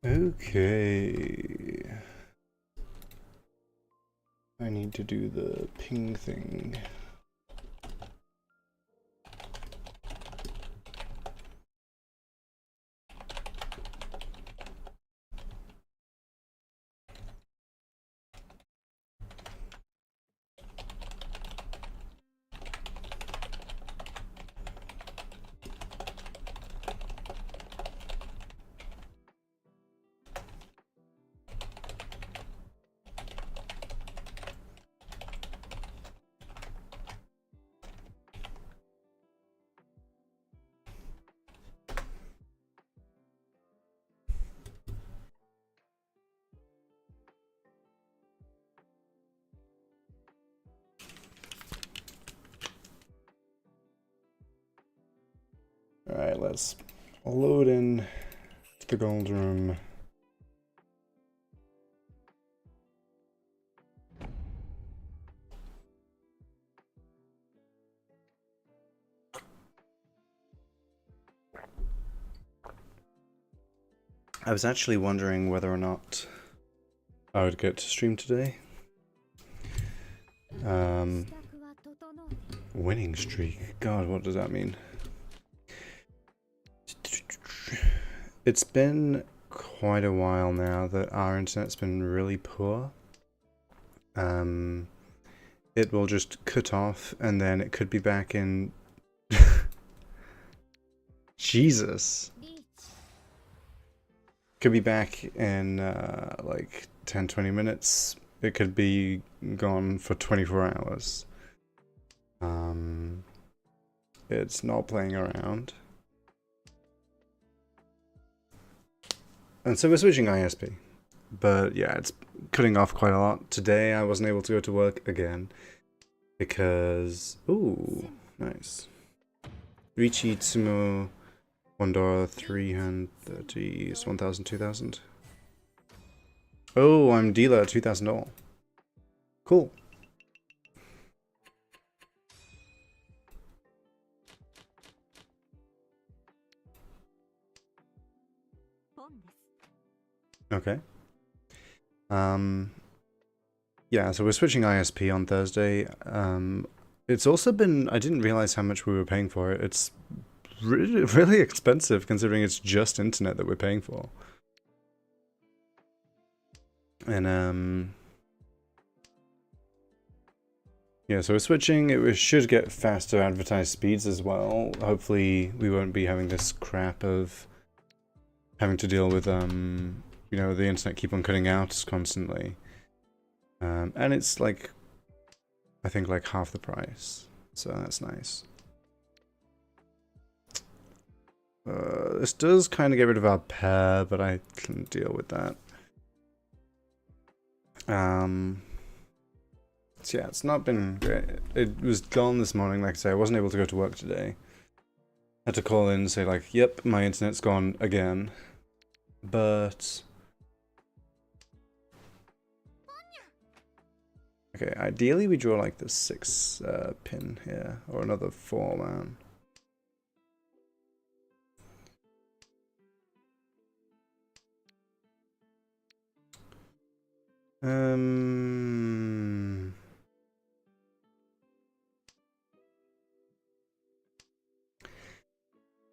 Okay. I need to do the ping thing. Alright, let's load in to the gold room. I was actually wondering whether or not I would get to stream today. Winning streak. God, what does that mean? It's been quite a while now that our internet's been really poor. It will just cut off and then it could be back in... Jesus! Could be back in like 10-20 minutes. It could be gone for 24 hours. It's not playing around. And so we're switching ISP. But yeah, it's cutting off quite a lot. Today I wasn't able to go to work again. Because... Ooh, nice. Richi Tsumo, $1, 330, 1,000, 2,000. Oh, I'm dealer, 2,000 all. Cool. Okay. Yeah, so we're switching ISP on Thursday. It's also been, I didn't realize how much we were paying for it. It's really, really expensive considering it's just internet that we're paying for. And yeah, so we're switching. It should get faster advertised speeds as well. Hopefully we won't be having this crap of having to deal with, you know, the internet keep on cutting out constantly. And it's like, I think like half the price. So that's nice. This does kind of get rid of our pair, but I can deal with that. So yeah, it's not been great. It was gone this morning, like I say. I wasn't able to go to work today. Had to call in and say like, yep, my internet's gone again. But... okay, ideally we draw like the 6 pin here, or another 4 man.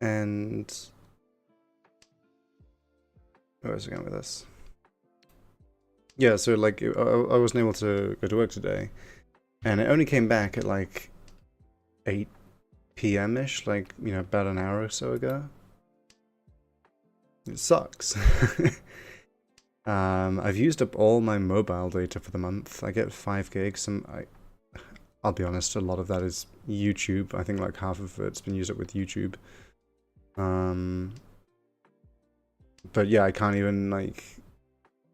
And where was I going with this? Yeah, so like I wasn't able to go to work today, and it only came back at like 8 p.m. ish, like, you know, about an hour or so ago. It sucks. I've used up all my mobile data for the month. I get 5 gigs, and I'll be honest, a lot of that is YouTube. I think like half of it's been used up with YouTube. But yeah, I can't even like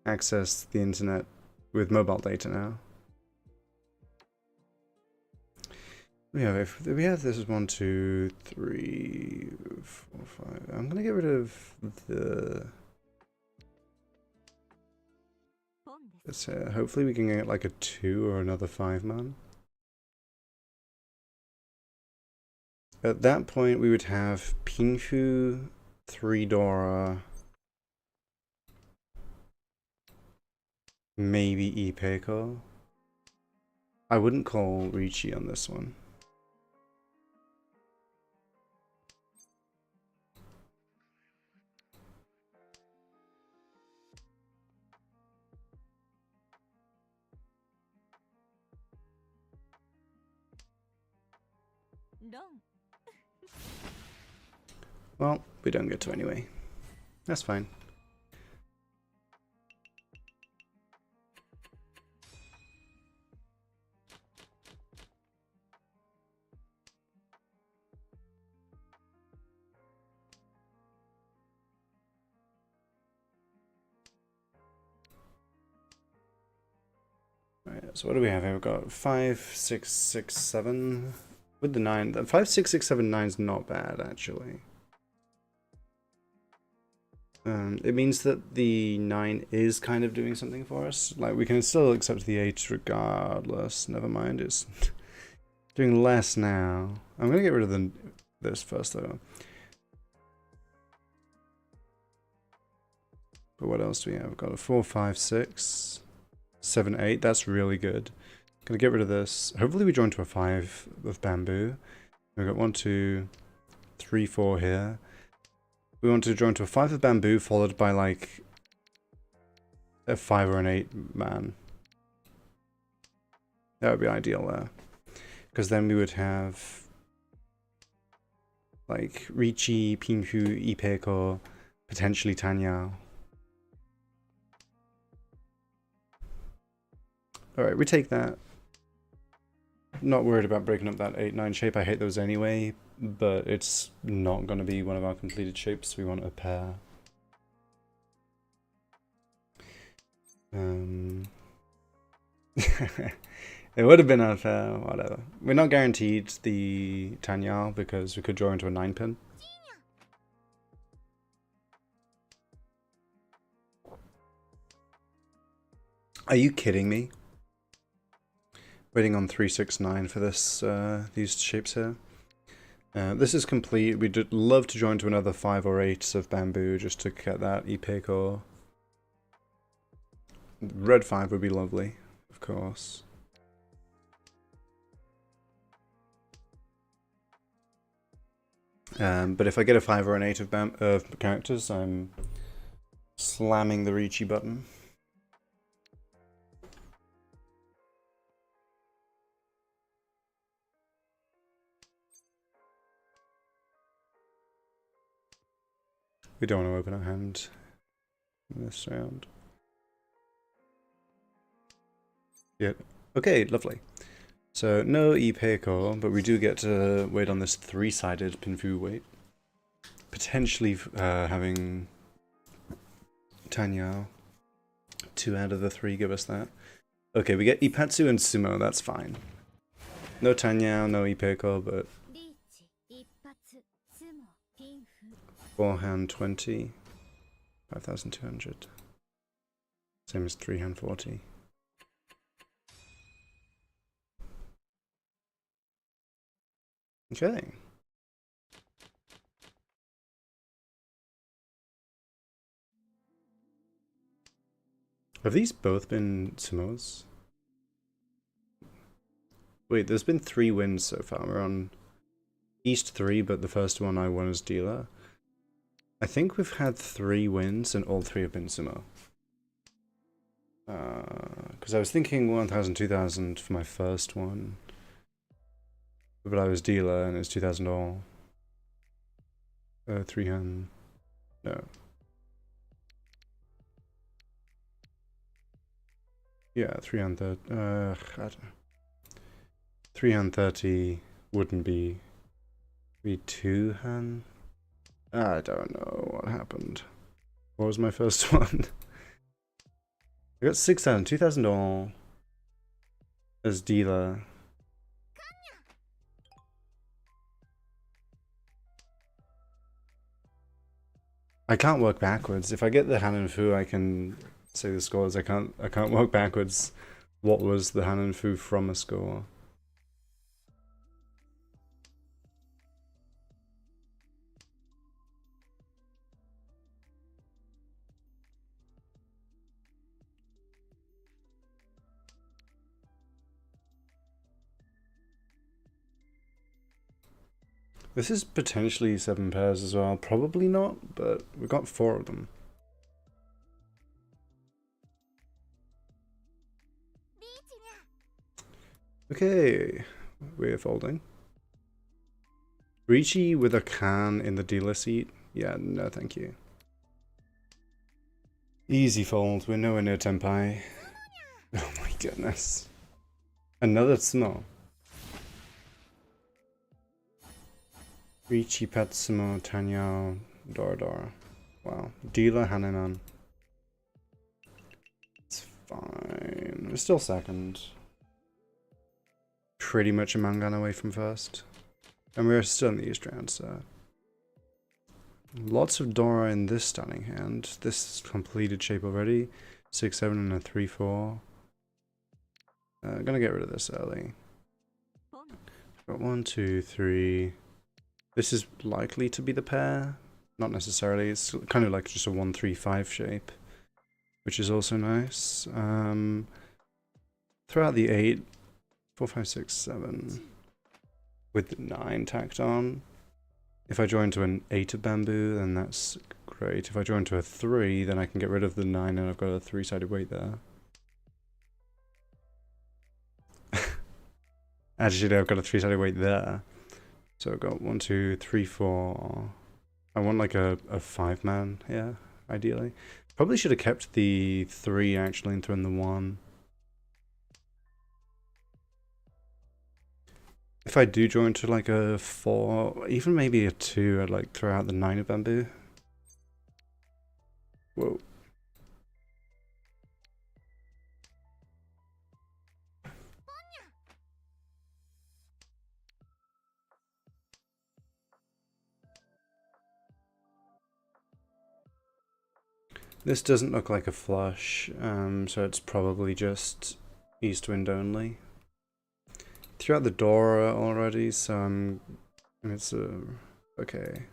access the internet with mobile data now. Yeah, if we have this is 1, 2, 3, 4, 5. I'm gonna get rid of the. Let's hopefully we can get like a 2 or another 5 man. At that point, we would have Pinfu, 3 Dora, Maybe Ipeco. I wouldn't call Ricci on this one. Well, we don't get to anyway. That's fine. Alright, so what do we have here? We've got 5, 6, 6, 7. With the 9. 5, 6, 6, 7, 9 is not bad, actually. It means that the 9 is kind of doing something for us. Like, we can still accept the 8 regardless. Never mind, it's doing less now. I'm going to get rid of this first, though. But what else do we have? We've got a 4, 5, 6, 7, 8. That's really good. Gonna get rid of this. Hopefully we join to a 5 of bamboo. We've got 1, 2, 3, 4 here. We want to join to a 5 of bamboo followed by like a 5 or an 8 man. That would be ideal there. Because then we would have like Ricci, Pinhu, Ipeco, potentially Tanyao. Alright, we take that. Not worried about breaking up that 8-9 shape. I hate those anyway, but it's not going to be one of our completed shapes. We want a pair. It would have been unfair, whatever. We're not guaranteed the Tanyao because we could draw into a 9-pin. Are you kidding me? Waiting on 3, 6, 9 for this, these shapes here. This is complete. We'd love to join to another 5 or 8 of bamboo just to get that Ipeco. Red 5 would be lovely, of course. But if I get a 5 or an 8 of characters, I'm slamming the Ricci button. We don't want to open our hand in this round. Yeah. Okay, lovely. So no Ipeco, but we do get to wait on this 3-sided Pinfu wait. Potentially having Tanyao. 2 out of the 3 give us that. Okay, we get Ipatsu and Sumo, that's fine. No Tanyao, no Ipeco, but forehand 20, 5,200. Same as 3-hand 40. Okay. Have these both been Sumos? Wait, there's been 3 wins so far. We're on East 3, but the first one I won as dealer. I think we've had 3 wins and all 3 have been Sumo. Because I was thinking 1,000, 2,000 for my first one. But I was dealer and it was 2,000 all. 3-hand. No. Yeah, 3-hand 30. I don't know. 3-hand 30 wouldn't be 2-hand. I don't know what happened. What was my first one? I got 6,000, 2,000 all as dealer. I can't work backwards. If I get the Han and Fu, I can say the scores. I can't work backwards. What was the Han and Fu from a score? This is potentially 7 pairs as well. Probably not, but we got 4 of them. Okay, we're folding. Ricci with a can in the dealer seat? Yeah, no thank you. Easy fold, we're nowhere near Tenpai. Oh my goodness. Another Tsumo. Ricci, Petsumo, Tanyao, Dora. Wow. Dealer, Hanenan. It's fine. We're still second. Pretty much a Mangan away from first. And we're still in the East round, so... Lots of Dora in this starting hand. This completed shape already. 6-7 and a 3-4. Gonna get rid of this early. Got 1, 2, 3. This is likely to be the pair. Not necessarily. It's kind of like just a 1-3-5 shape, which is also nice. Throw out the 8. 4, 5, 6, 7. With the 9 tacked on. If I join to an 8 of bamboo, then that's great. If I join to a 3, then I can get rid of the 9 and I've got a 3-sided weight there. Actually, I've got a 3-sided weight there. So I've got 1, 2, 3, 4. I want like a 5-man here, ideally. Probably should have kept the 3 actually and thrown the 1. If I do join to like a 4, even maybe a 2, I'd like throw out the 9 of bamboo. Whoa. This doesn't look like a flush, so it's probably just east wind only. Threw out the Dora already, so it's a okay,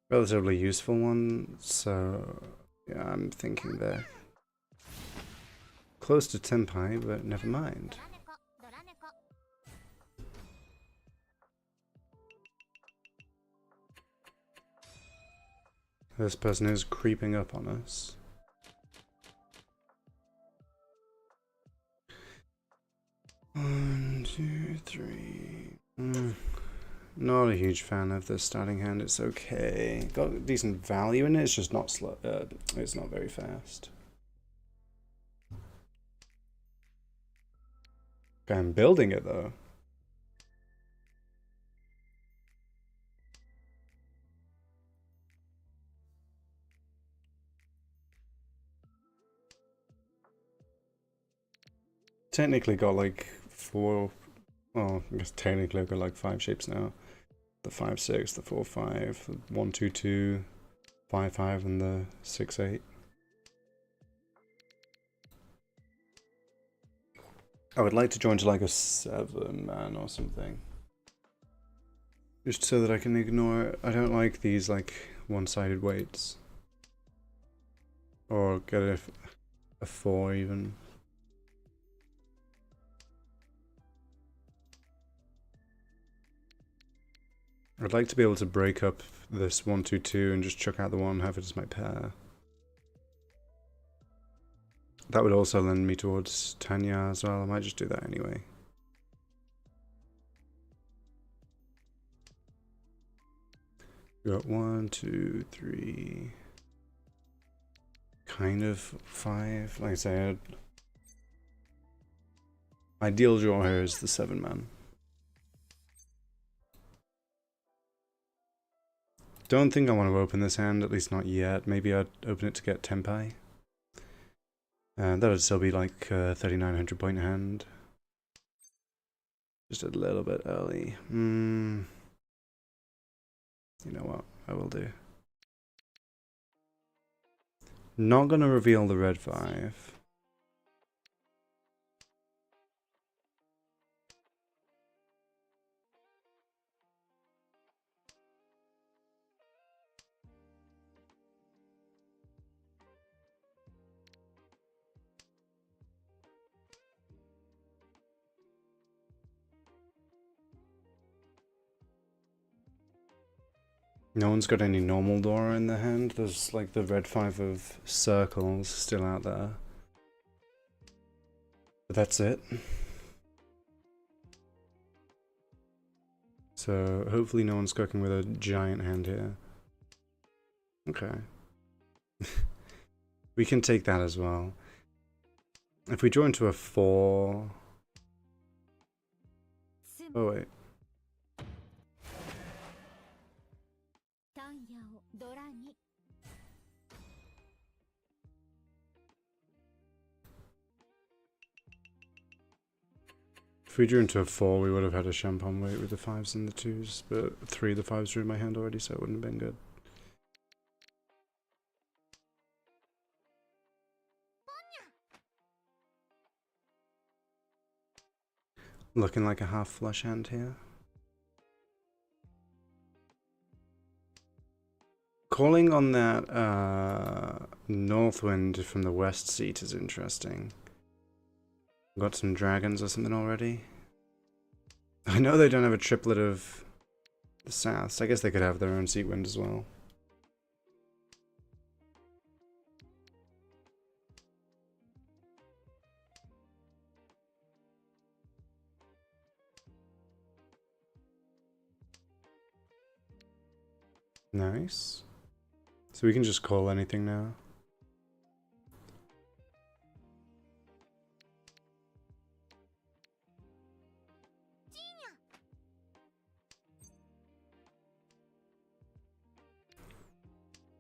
relatively useful one. So yeah, I'm thinking they're close to Tenpai, but never mind. This person is creeping up on us. One, two, three. Not a huge fan of this starting hand. It's okay. Got decent value in it. It's just not slow. It's not very fast. Okay, I'm building it though. Technically got like 4. Well, I guess technically I've got like 5 shapes now. The 5-6, the 4-5, the 1-2-2, 5-5, and the 6-8. I would like to join to like a 7-man or something. Just so that I can ignore... I don't like these like one-sided weights. Or get a 4 even. I'd like to be able to break up this 1-2-2 and just chuck out the 1 and have it as my pair. That would also lend me towards Tanya as well. I might just do that anyway. We got 1, 2, 3. Kind of 5. Like I said, ideal draw here is the 7-man. Don't think I want to open this hand, at least not yet. Maybe I'd open it to get Tenpai. That would still be like a 3,900 point hand. Just a little bit early. You know what? I will do. Not gonna reveal the red 5. No one's got any normal Dora in their hand. There's like the red 5 of circles still out there. But that's it. So hopefully no one's cooking with a giant hand here. Okay. We can take that as well. If we draw into a 4... Oh wait. If we drew into a 4, we would have had a champagne weight with the 5s and the 2s, but 3 of the 5s drew in my hand already, so it wouldn't have been good. Looking like a half flush hand here. Calling on that north wind from the west seat is interesting. Got some dragons or something already. I know they don't have a triplet of the south, so I guess they could have their own seat wind as well. Nice. So we can just call anything now.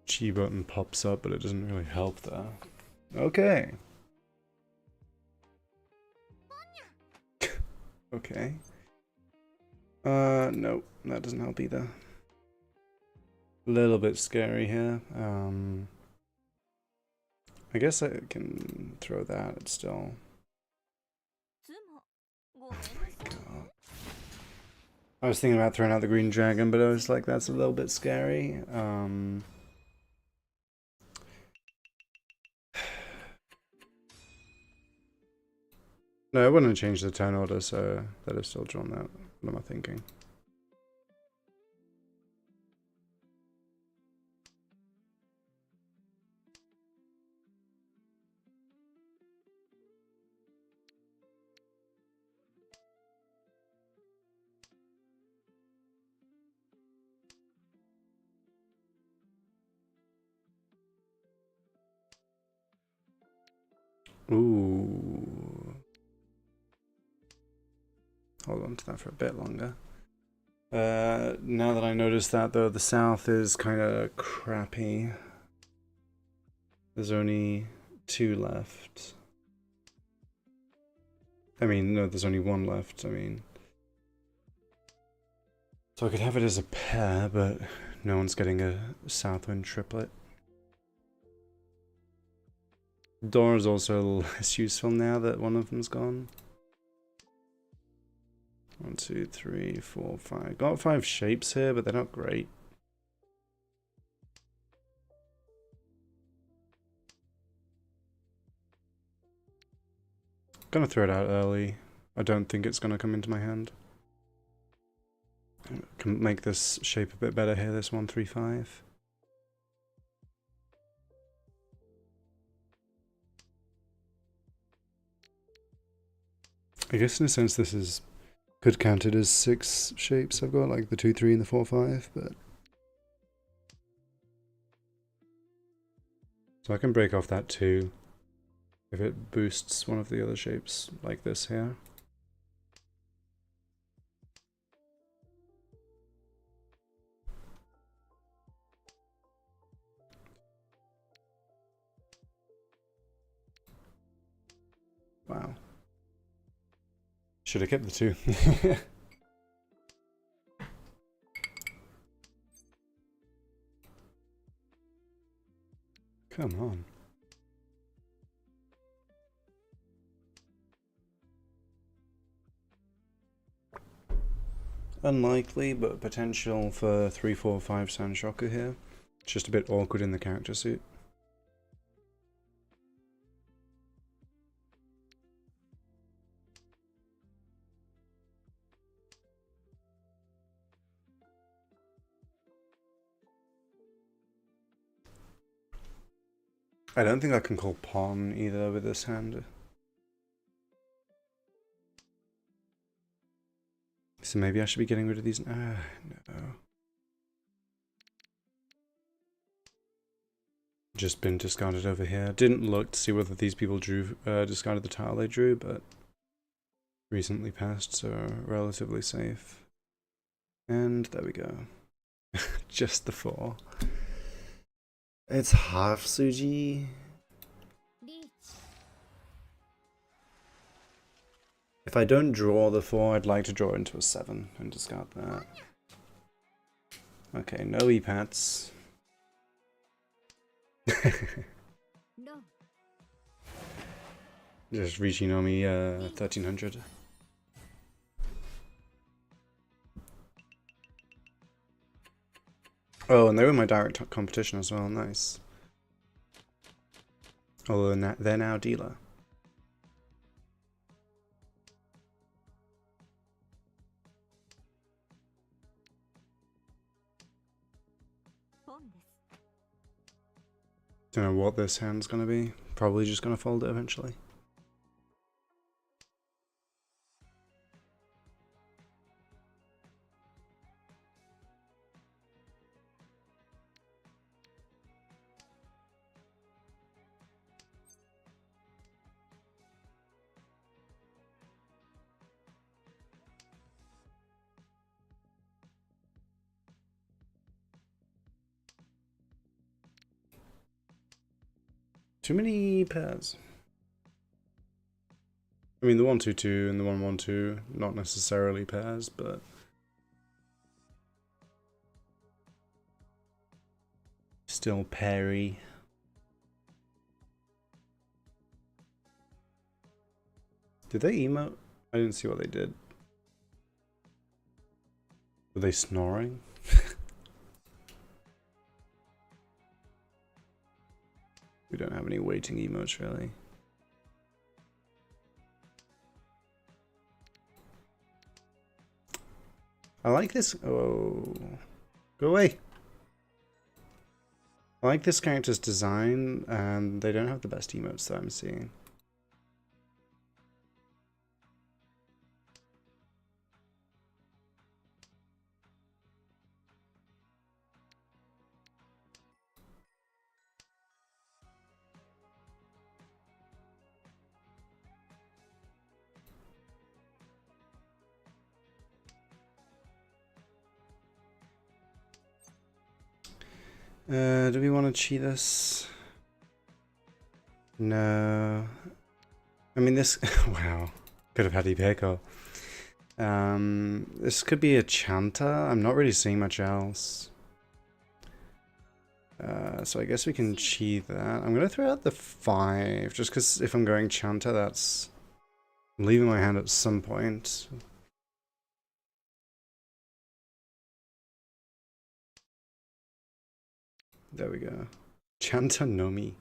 G button pops up, but it doesn't really help there. Okay. Okay. No, that doesn't help either. A little bit scary here. I guess I can throw that still. Oh my god. I was thinking about throwing out the green dragon, but I was like, that's a little bit scary. No, I wouldn't change the turn order, so that is still drawn that. What am I thinking? Ooh. Hold on to that for a bit longer. Now that I notice that, though, the south is kind of crappy. There's only 2 left. I mean, no, there's only 1 left, I mean. So I could have it as a pair, but no one's getting a Southwind triplet. Dora's also less useful now that one of them's gone. 1, 2, 3, 4, 5. Got 5 shapes here, but they're not great. Gonna throw it out early. I don't think it's gonna come into my hand. I can make this shape a bit better here, this 1, 3, 5. I guess in a sense this is could count it as 6 shapes I've got, like the 2, 3 and the 4, 5, but... So I can break off that 2 if it boosts one of the other shapes like this here. Wow. Should have kept the 2. Come on. Unlikely, but potential for 3, 4, 5 Sand Shocker here. It's just a bit awkward in the character suit. I don't think I can call pawn either with this hand. So maybe I should be getting rid of these. No. Just been discarded over here. Didn't look to see whether these people drew discarded the tile they drew, but recently passed, so relatively safe. And there we go. Just the 4. It's half Suji. If I don't draw the 4, I'd like to draw into a 7 and discard that. Okay, no E-Pats. No. Just reaching on me 1300. Oh, and they were my direct competition as well, nice. Although they're now dealer. Don't know what this hand's gonna be. Probably just gonna fold it eventually. Too many pairs. I mean, the 1-2-2 and the 1-1-2, not necessarily pairs, but still pairy. Did they emote? I didn't see what they did. Were they snoring? We don't have any waiting emotes, really. I like this. Oh, go away. I like this character's design, and they don't have the best emotes that I'm seeing. Do we want to cheat this? No. I mean, this... wow. Could have had Ipeco. This could be a Chanta. I'm not really seeing much else. So I guess we can cheat that. I'm going to throw out the 5, just because if I'm going Chanta, that's... I'm leaving my hand at some point. There we go. Chanta Nomi.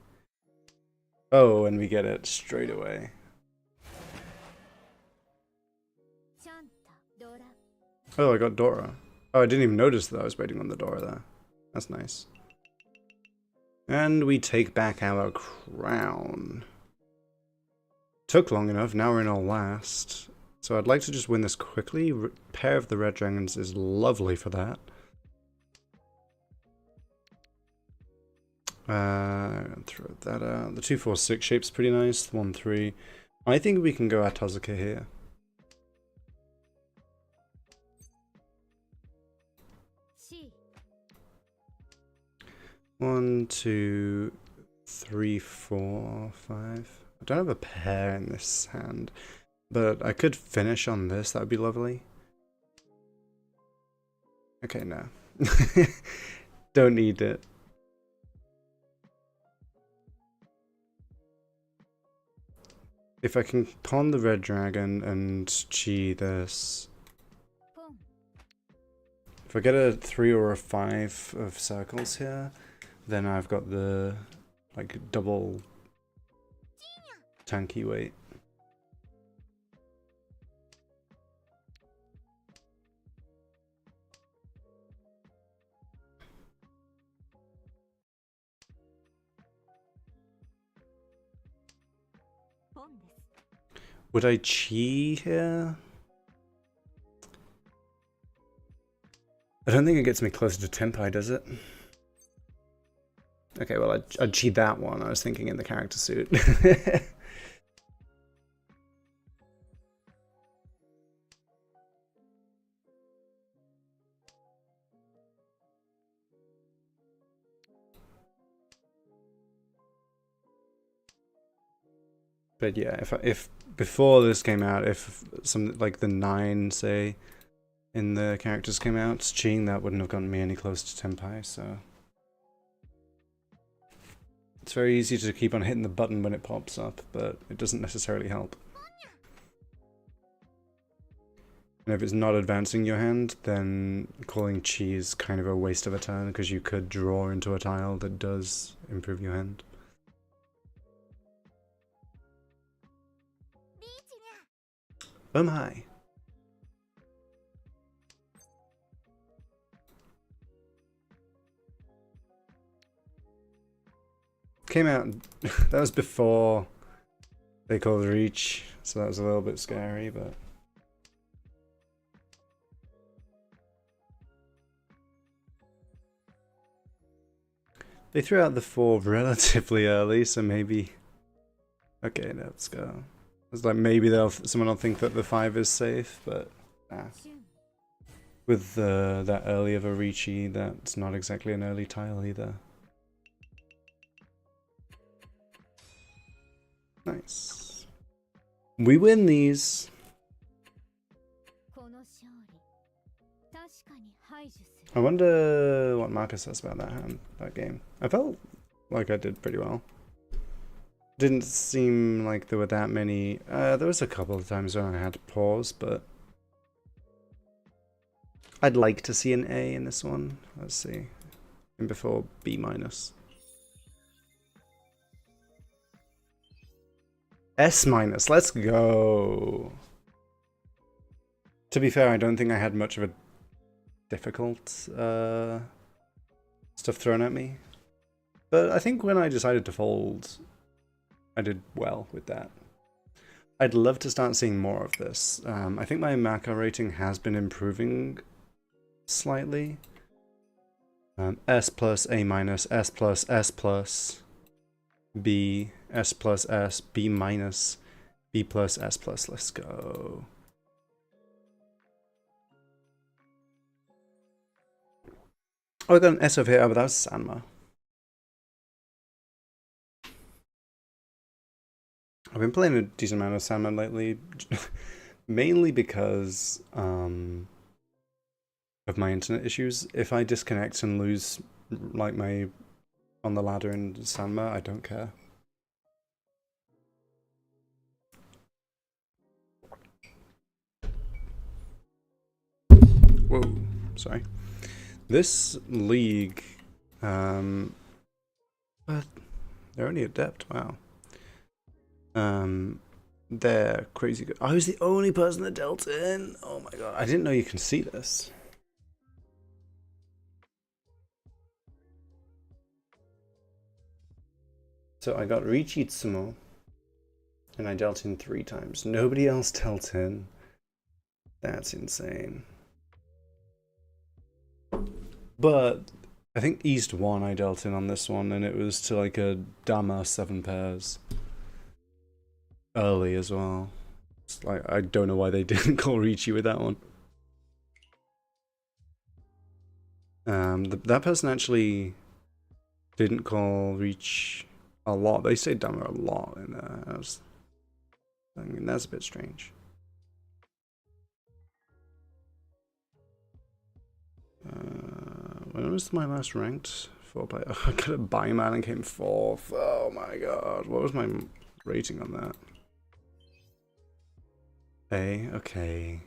Oh, and we get it straight away. Oh, I got Dora. Oh, I didn't even notice that I was waiting on the Dora there. That's nice. And we take back our crown. Took long enough, now we're in our last. So I'd like to just win this quickly. Pair of the Red Dragons is lovely for that. Throw that out. The 2-4-6 shape's pretty nice. 1-3. I think we can go Atazuka here. One, 2, 3, 4, 5. I don't have a pair in this hand, but I could finish on this. That would be lovely. Okay, no. Don't need it. If I can pawn the red dragon and chi this. If I get a 3 or a 5 of circles here, then I've got the like double tanky weight. Would I chi here? I don't think it gets me closer to Tenpai, does it? Okay, well, I'd chi that one. I was thinking in the character suit. But yeah, if before this came out, if some like the 9 say in the characters came out, cheating that wouldn't have gotten me any closer to Tenpai, so it's very easy to keep on hitting the button when it pops up, but it doesn't necessarily help. And if it's not advancing your hand, then calling chi is kind of a waste of a turn because you could draw into a tile that does improve your hand. Oh my. Came out, that was before they called Reach, so that was a little bit scary, but... They threw out the 4 relatively early, so maybe... Okay, let's go. It's like maybe someone will think that the 5 is safe, but nah. With that early of a Reachy, that's not exactly an early tile either. Nice. We win these. I wonder what Marcus says about that game. I felt like I did pretty well. Didn't seem like there were that many. There was a couple of times when I had to pause, but I'd like to see an A in this one. Let's see. And before B minus. S minus, let's go. To be fair, I don't think I had much of a difficult stuff thrown at me. But I think when I decided to fold, I did well with that. I'd love to start seeing more of this. I think my Maka rating has been improving slightly. S plus, A minus, S plus, S plus, B, S plus, S, B minus, B plus, S plus. Let's go. Oh, I got an S over here, but that was Sanma. I've been playing a decent amount of Sanma lately, mainly because of my internet issues. If I disconnect and lose like my on the ladder in Sanma, I don't care. Whoa, sorry. This league, but they're only adept, wow. They're crazy good. I was the only person that dealt in. Oh my god, I didn't know you can see this. So I got Richitsumo, and I dealt in 3 times. Nobody else dealt in. That's insane. But I think East 1 I dealt in on this one, and it was to like a Dama 7 pairs. Early as well. It's like, I don't know why they didn't call Ricci with that one. That person actually didn't call Reach a lot. They say Dama a lot in there. I mean, that's a bit strange. When was my last ranked? 4 by I got a Buyman and came 4th. Oh my god. What was my rating on that? A, okay.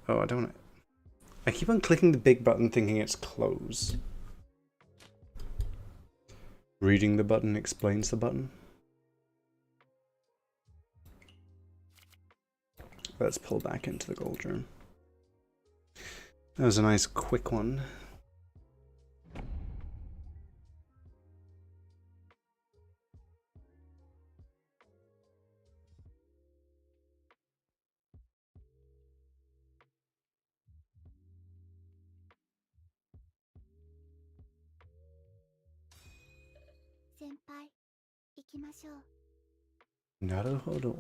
Oh, I don't want to... I keep on clicking the big button thinking it's close. Reading the button explains the button. Let's pull back into the gold room. That was a nice quick one. 先輩、行きましょう。なるほど。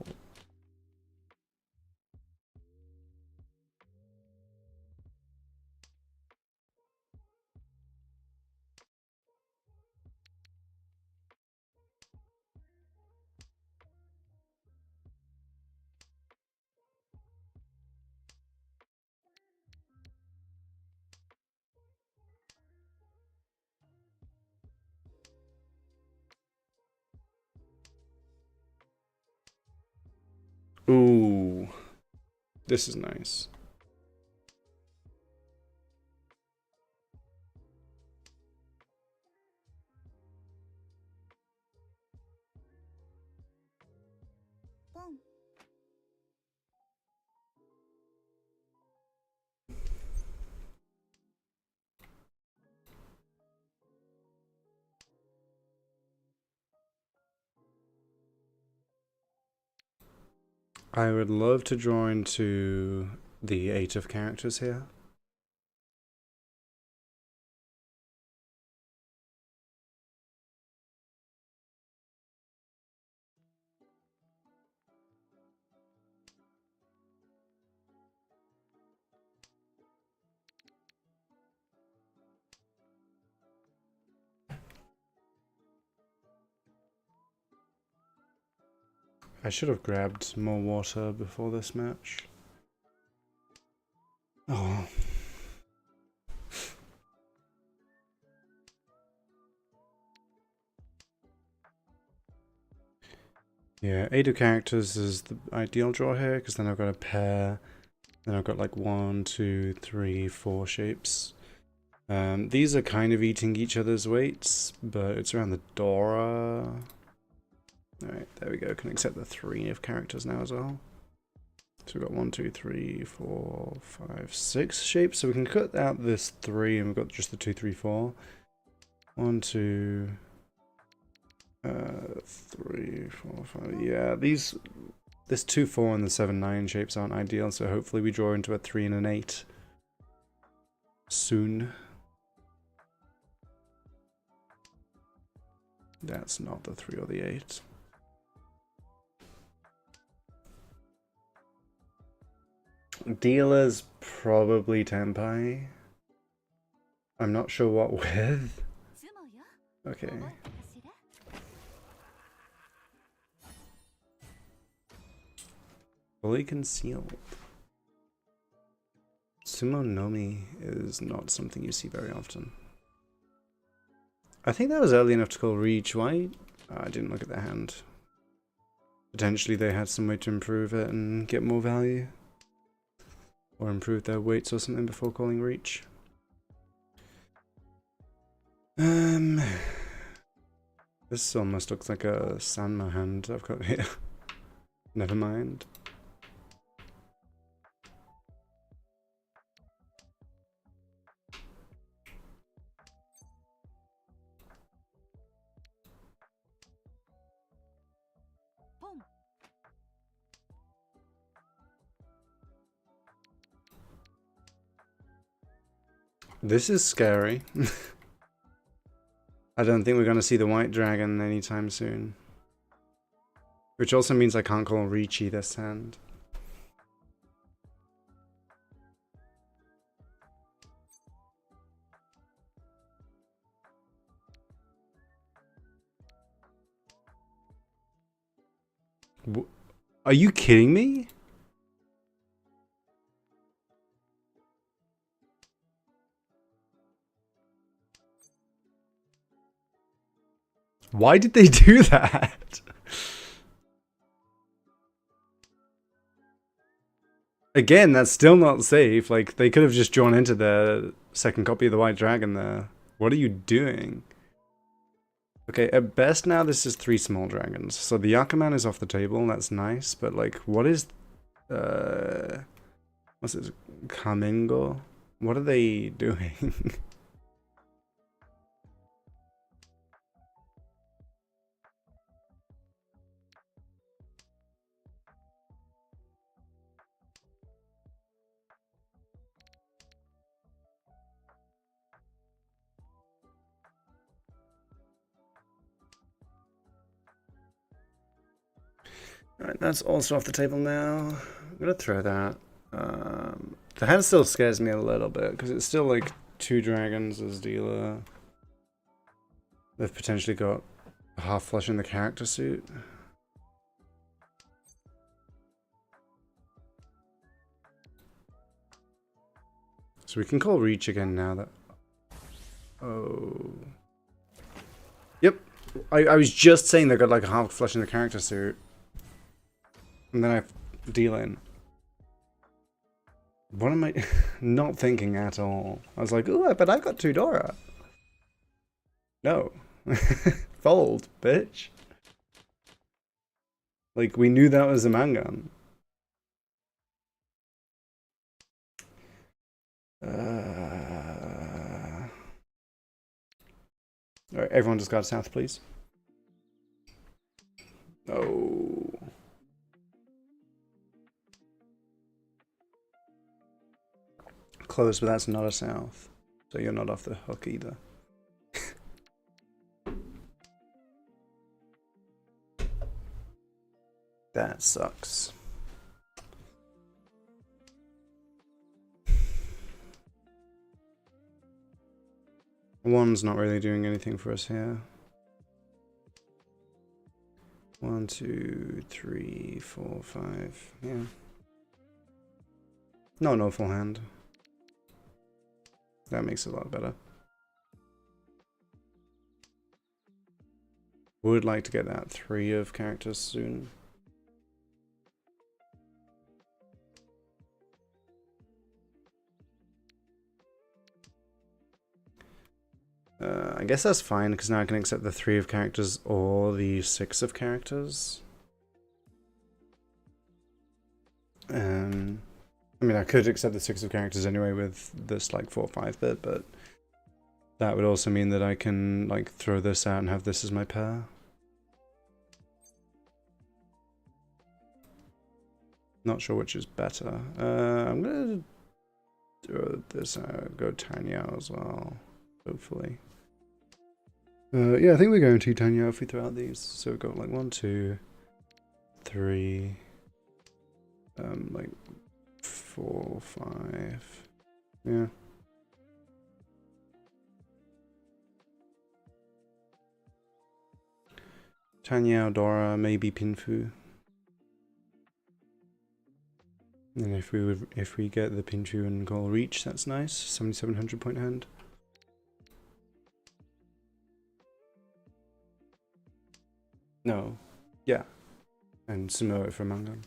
Ooh, this is nice. I would love to draw into the 8 of characters here. I should have grabbed more water before this match. Oh. Yeah, 8 of characters is the ideal draw here, because then I've got a pair. Then I've got like 1, 2, 3, 4 shapes. These are kind of eating each other's weights, but it's around the Dora. Alright, there we go. Can accept the 3 of characters now as well. So we've got 1, 2, 3, 4, 5, 6 shapes. So we can cut out this 3 and we've got just the 2, 3, 4. 1, 2, 3, 4, 5. Yeah, this 2, 4 and the 7, 9 shapes aren't ideal. So hopefully we draw into a 3 and an 8 soon. That's not the 3 or the 8. Dealer's probably Tenpai. I'm not sure what with. Okay. Fully concealed. Sumo Nomi is not something you see very often. I think that was early enough to call Reach. Why? I didn't look at their hand. Potentially they had some way to improve it and get more value. Or improve their weights or something before calling Reach. This almost looks like a Sanma hand I've got here. Never mind. This is scary. I don't think we're going to see the white dragon anytime soon. Which also means I can't call Ricci this hand. Are you kidding me? Why did they do that? Again, that's still not safe. Like, they could have just drawn into the second copy of the White Dragon there. What are you doing? Okay, at best now this is 3 small dragons. So the Yakuman is off the table, that's nice, but like, what is... what's it? Kamengo? What are they doing? Alright, that's also off the table now. I'm gonna throw that. The hand still scares me a little bit, because it's still like 2 dragons as dealer. They've potentially got a half flush in the character suit. So we can call reach again now that... Oh... Yep. I was just saying they got like a half flush in the character suit. And then I deal in. What am I not thinking at all? I was like, oh, but I've got 2 Dora. No. Fold, bitch. Like, we knew that was a Mangan. Alright, everyone just got south, please. Oh. Close, but that's not a south. So you're not off the hook either. That sucks. One's not really doing anything for us here. 1, 2, 3, 4, 5. Yeah. Not an awful hand. That makes it a lot better. Would like to get that 3 of characters soon. I guess that's fine, because now I can accept the 3 of characters or the 6 of characters. I mean, I could accept the 6 of characters anyway with this, like, 4-5 bit, but that would also mean that I can, like, throw this out and have this as my pair. Not sure which is better. I'm gonna throw this out, go Tanya as well, hopefully. Yeah, I think we're going to Tanya if we throw out these. So we've got like 1, 2, 3, like 4, 5. Yeah. Tanya, Dora, maybe Pinfu. And if we get the Pinfu and call reach, that's nice. 7,700 point hand. No. Yeah. And Samoa for Mangan.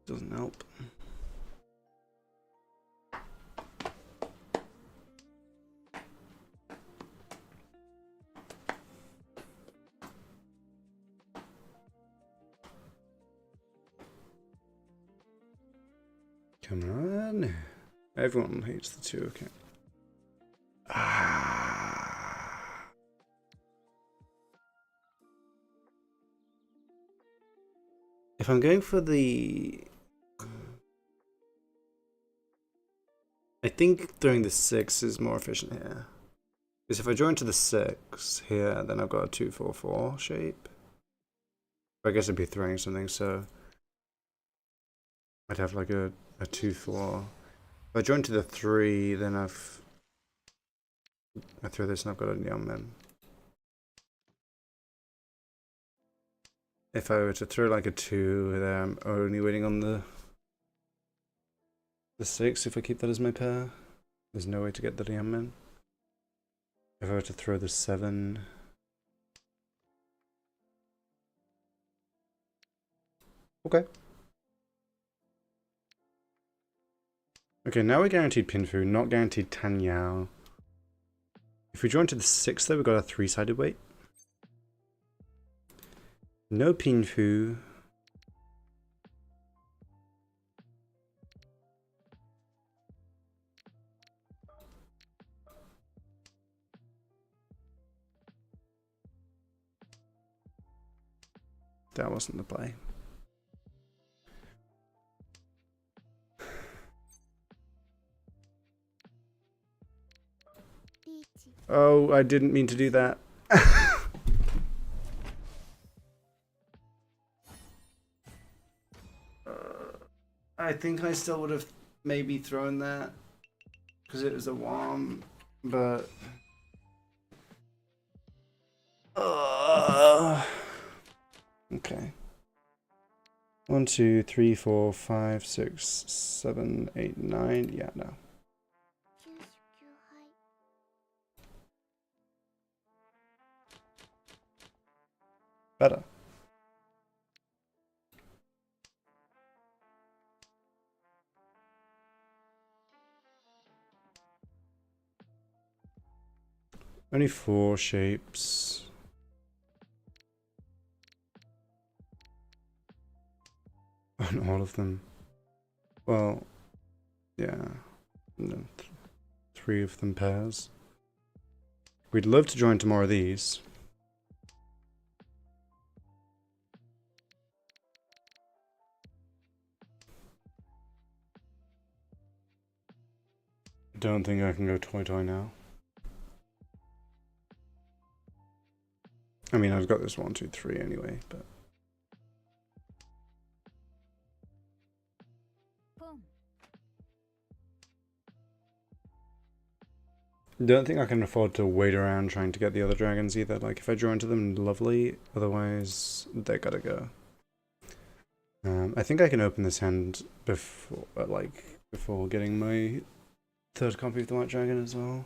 Doesn't help. Come on. Everyone hates the 2, okay. If I'm going for the... I think throwing the 6 is more efficient here. Because if I join to the 6 here, then I've got a 2-4-4 shape. I guess I'd be throwing something, so I'd have like a 2-4. If I join to the 3, then I throw this and I've got a young man. If I were to throw like a 2 there, I'm only waiting on the 6 if I keep that as my pair. There's no way to get the Liam. If I were to throw the 7... Okay. Okay, now we're guaranteed Pinfu, not guaranteed Tan Yao. If we join to the 6 though, we've got a 3-sided weight. No Pinfu. That wasn't the play. Oh, I didn't mean to do that. I think I still would have maybe thrown that because it was a worm, but okay. 1, 2, 3, 4, 5, 6, 7, 8, 9. Yeah, no. Better. Only 4 shapes. On all of them. Well, yeah. And then 3 of them pairs. We'd love to join to more of these. I don't think I can go toy now. I mean, I've got this 1, 2, 3 anyway, but. Don't think I can afford to wait around trying to get the other dragons either. Like, if I draw into them, lovely. Otherwise, they gotta go. I think I can open this hand before getting my 3rd copy of the White Dragon as well.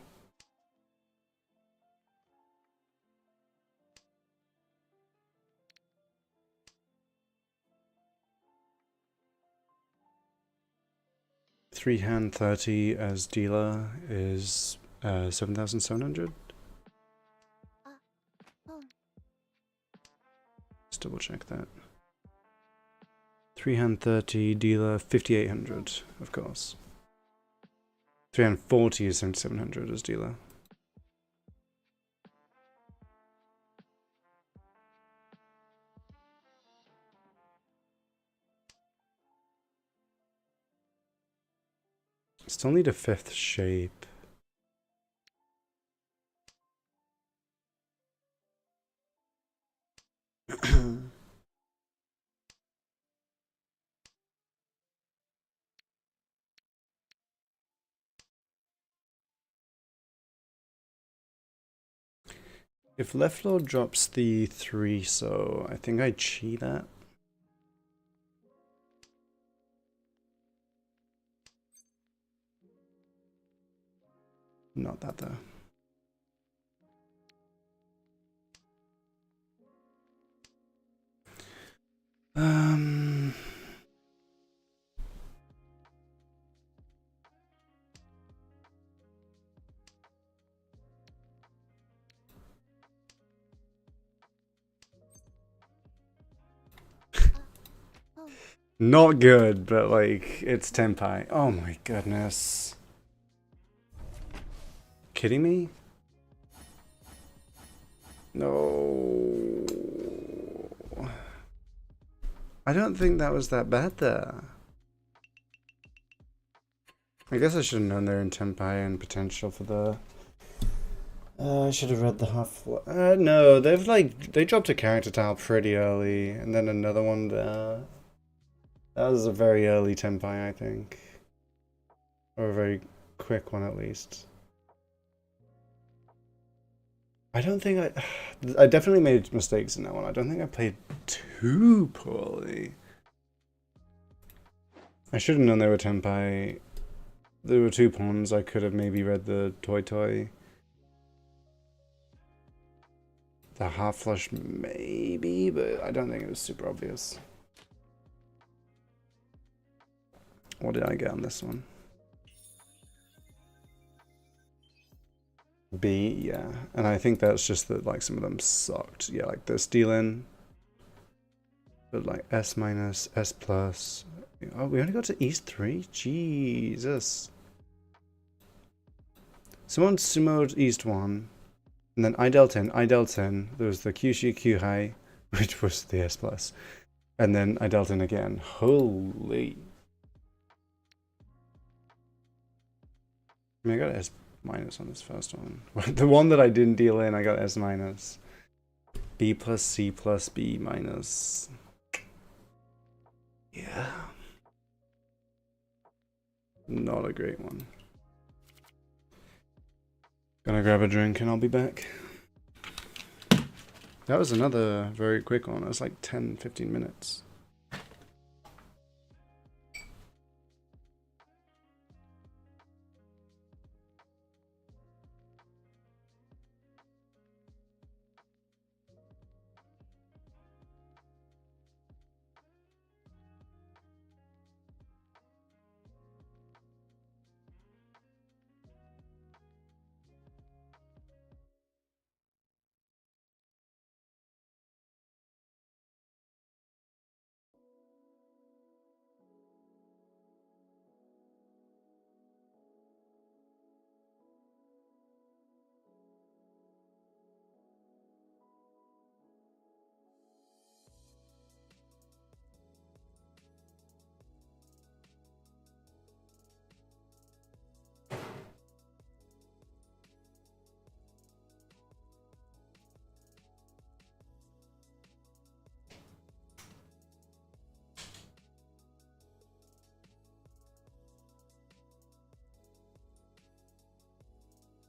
Three hand 30 as dealer is 7,700. Let's double check that. 3 hand 30 dealer 5,800, of course. 3 hand 40 is 7,700 as dealer. Still need a 5th shape. If left lord drops the 3, so I think I cheat that. Not that though. Not good, but like, it's Tenpai. Oh my goodness. Kidding me? No. I don't think that was that bad there. I guess I should have known they're in Tenpai and potential for the... I should have read the half... no, they dropped a character tile pretty early, and then another one there. That was a very early Tenpai, I think. Or a very quick one, at least. I don't think I definitely made mistakes in that one. I don't think I played too poorly. I should have known they were Tenpai. There were 2 pawns. I could have maybe read the Toy. The half flush maybe, but I don't think it was super obvious. What did I get on this one? B, yeah. And I think that's just that, like, some of them sucked. Yeah, like the steal-in. But like S minus, S plus. Oh, we only got to East 3? Jesus. Someone sumoed East 1. And then I dealt in. There was the Kyushu Q high. which was the S plus. And then I dealt in again. Holy. I mean, I got S minus on this first one. The one that I didn't deal in, I got S minus. B plus C plus B minus. Yeah. Not a great one. Gonna grab a drink and I'll be back. That was another very quick one. It was like 10-15 minutes.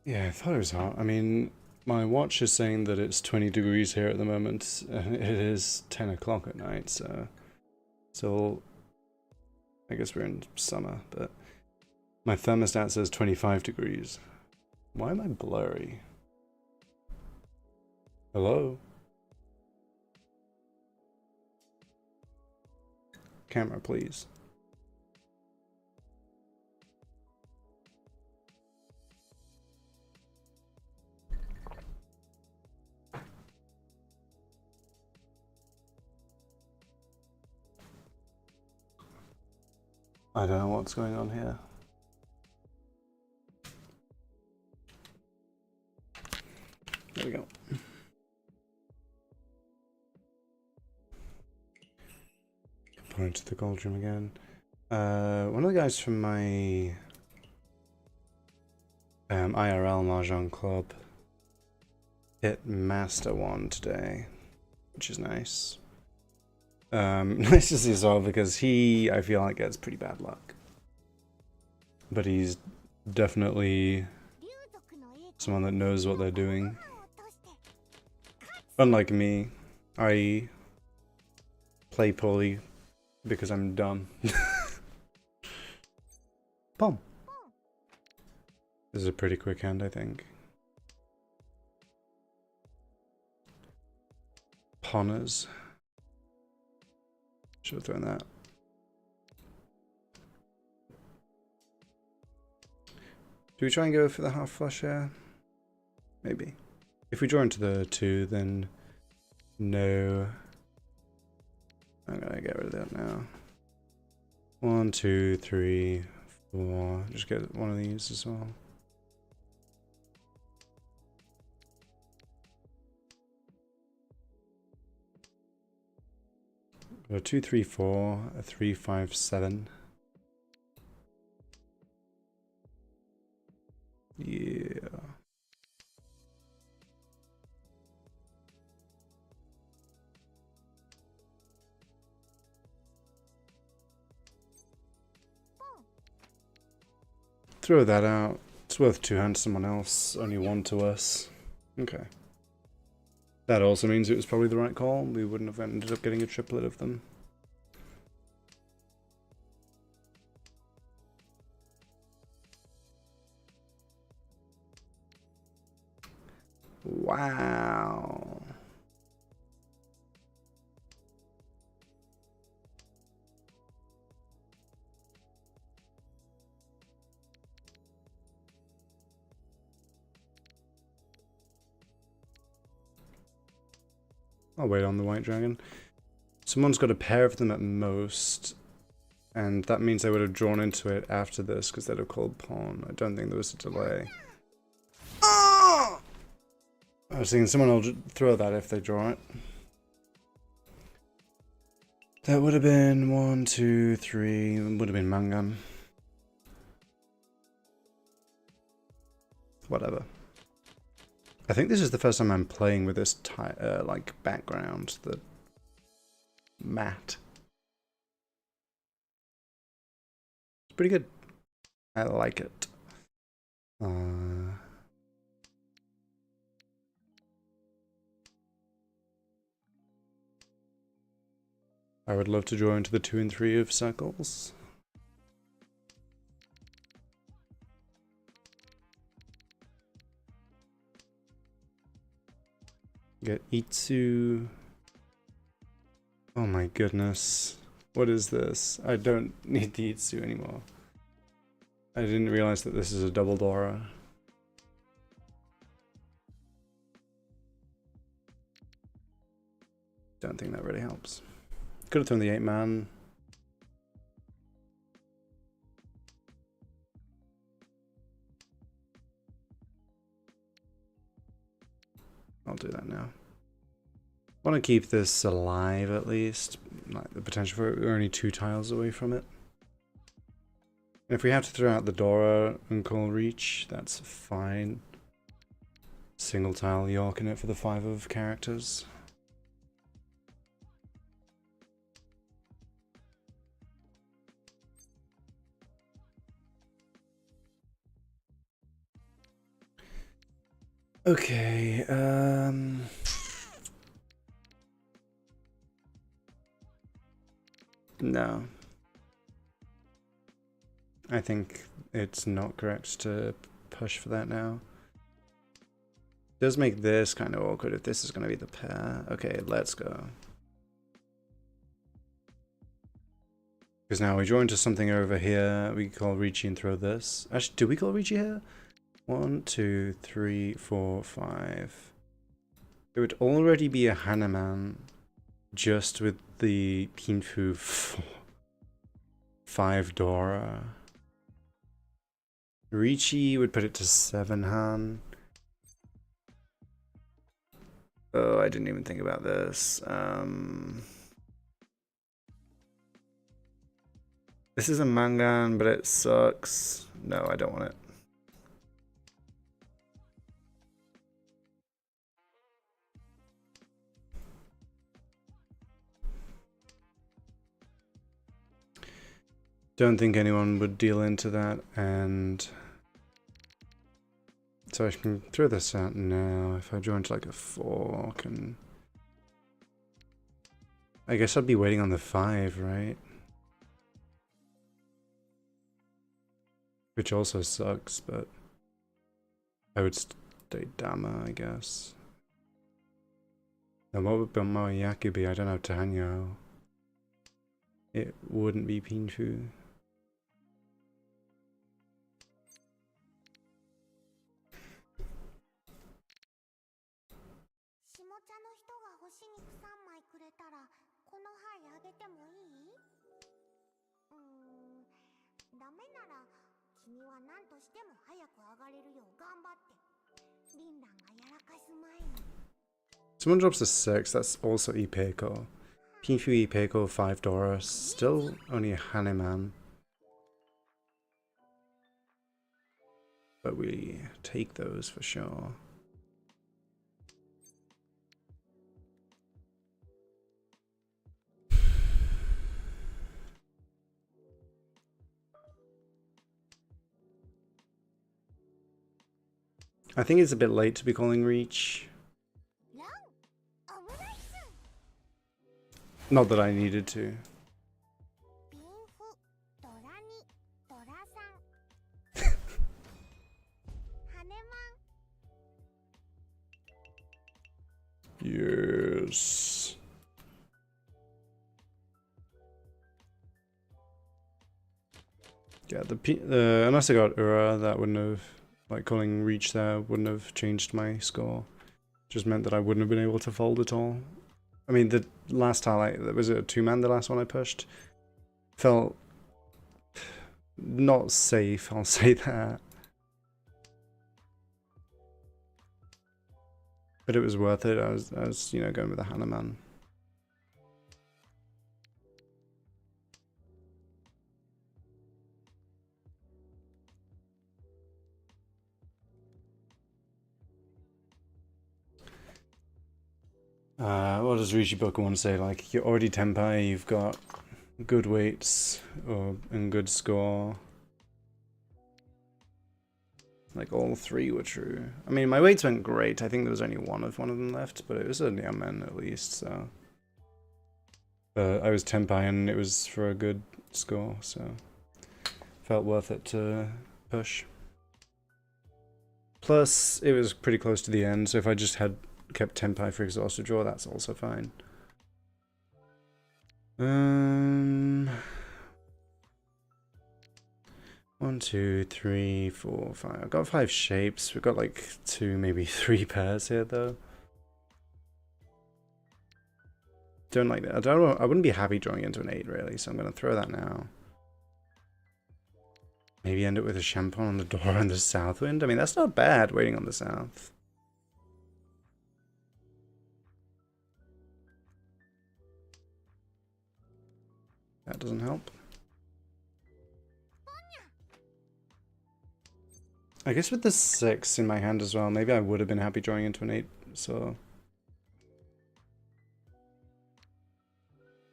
Yeah, I thought it was hot. I mean, my watch is saying that it's 20 degrees here at the moment, and it is 10 o'clock at night, so I guess we're in summer, but my thermostat says 25 degrees. Why am I blurry? Hello? Camera, please. I don't know what's going on here. There we go. Going to the gold room again. One of the guys from my IRL Mahjong club hit Master 1 today, which is nice. Nice to see as well, because I feel like, gets pretty bad luck. But he's definitely someone that knows what they're doing. Unlike me, I play poorly because I'm dumb. Boom. This is a pretty quick hand, I think. Pawners. Should have thrown that. Do we try and go for the half flush here? Maybe. If we draw into the 2, then no. I'm gonna get rid of that now. 1, 2, 3, 4. Just get one of these as well. A 2, 3, 4, a 3, 5, 7. Yeah. Throw that out. It's worth 2 hands to someone else, only 1 to us. Okay. That also means it was probably the right call. We wouldn't have ended up getting a triplet of them. Wow. I'll wait on the white dragon. Someone's got a pair of them at most, and that means they would have drawn into it after this because they'd have called pawn. I don't think there was a delay. I was thinking someone will throw that if they draw it. That would have been 1, 2, 3. Would have been Mangan. Whatever. I think this is the first time I'm playing with this like background, the matte. It's pretty good. I like it. I would love to draw into the 2 and 3 of circles. Get Itsu. Oh my goodness. What is this? I don't need the Itsu anymore. I didn't realize that this is a double Dora. Don't think that really helps. Could have thrown the 8-man. I'll do that now. Want to keep this alive at least. Like the potential for it. We're only 2 tiles away from it. If we have to throw out the Dora and call Reach, that's fine. Single tile York in it for the 5 of characters. Okay, no. I think it's not correct to push for that now. It does make this kind of awkward if this is going to be the pair. Okay, let's go. Because now we draw into something over here. We call Ricci and throw this. Actually, do we call Ricci here? 1, 2, 3, 4, 5. It would already be a Hanuman just with the Pinfu 5 Dora. Ricci would put it to 7 Han. Oh, I didn't even think about this. This is a Mangan, but it sucks. No, I don't want it. Don't think anyone would deal into that, and so I can throw this out now. If I draw into like a 4, can I guess I'd be waiting on the 5, right? Which also sucks, but I would stay Dama, I guess. Now what would Momoyaku be? I don't know, Tanyo. It wouldn't be Pinfu. Someone drops a 6, that's also Ipeko. Pinfu Ipeko 5 Dora, still only a Hanuman. But we take those for sure. I think it's a bit late to be calling Reach. Not that I needed to. Yes. Yeah, unless I got Ura, that wouldn't have, like calling Reach there wouldn't have changed my score. Just meant that I wouldn't have been able to fold at all. I mean, the last tile, was it a 2-man, the last one I pushed? Felt not safe, I'll say that. But it was worth it. I was you know, going with the Hanuman. What does Rishi Pokemon say? Like, you're already Tenpai, you've got good weights and good score. Like, all three were true. I mean, my weights went great. I think there was only one of them left, but it was a Niamen at least, so. But I was Tenpai and it was for a good score, so felt worth it to push. Plus, it was pretty close to the end, so if I just had kept Tenpai for Exhausted Draw, that's also fine. 1, 2, 3, 4, 5. I've got 5 shapes. We've got like 2, maybe 3 pairs here though. Don't like that. I wouldn't be happy drawing into an 8 really, so I'm gonna throw that now. Maybe end it with a Champon on the door and the south wind. I mean, that's not bad waiting on the south. That doesn't help. I guess with the 6 in my hand as well, maybe I would have been happy drawing into an 8, so...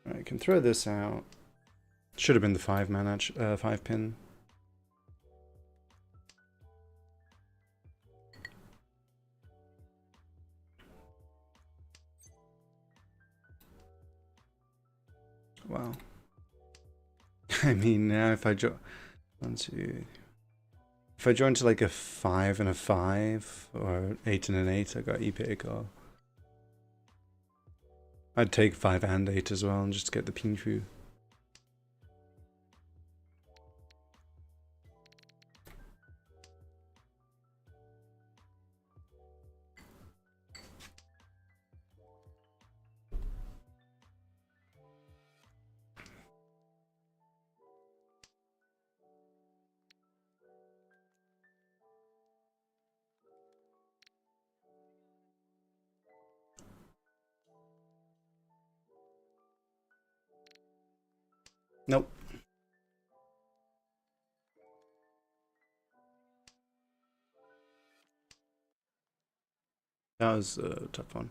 I can throw this out. Should have been the 5 pin. Wow. I mean, now if I draw... 1, 2... If I draw into like a 5 and a 5, or 8 and an 8, I got epic, or... I'd take 5 and 8 as well, and just get the Pinfu. Nope. That was a tough one.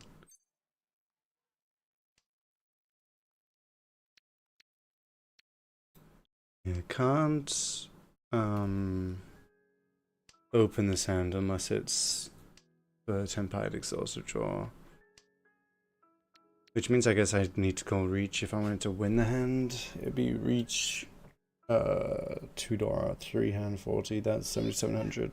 Yeah, can't open this hand unless it's the Tenpai Exhaustive Draw. Which means I guess I'd need to call Reach if I wanted to win the hand. It'd be Reach 2 Dora, 3 hand 40, that's 7700.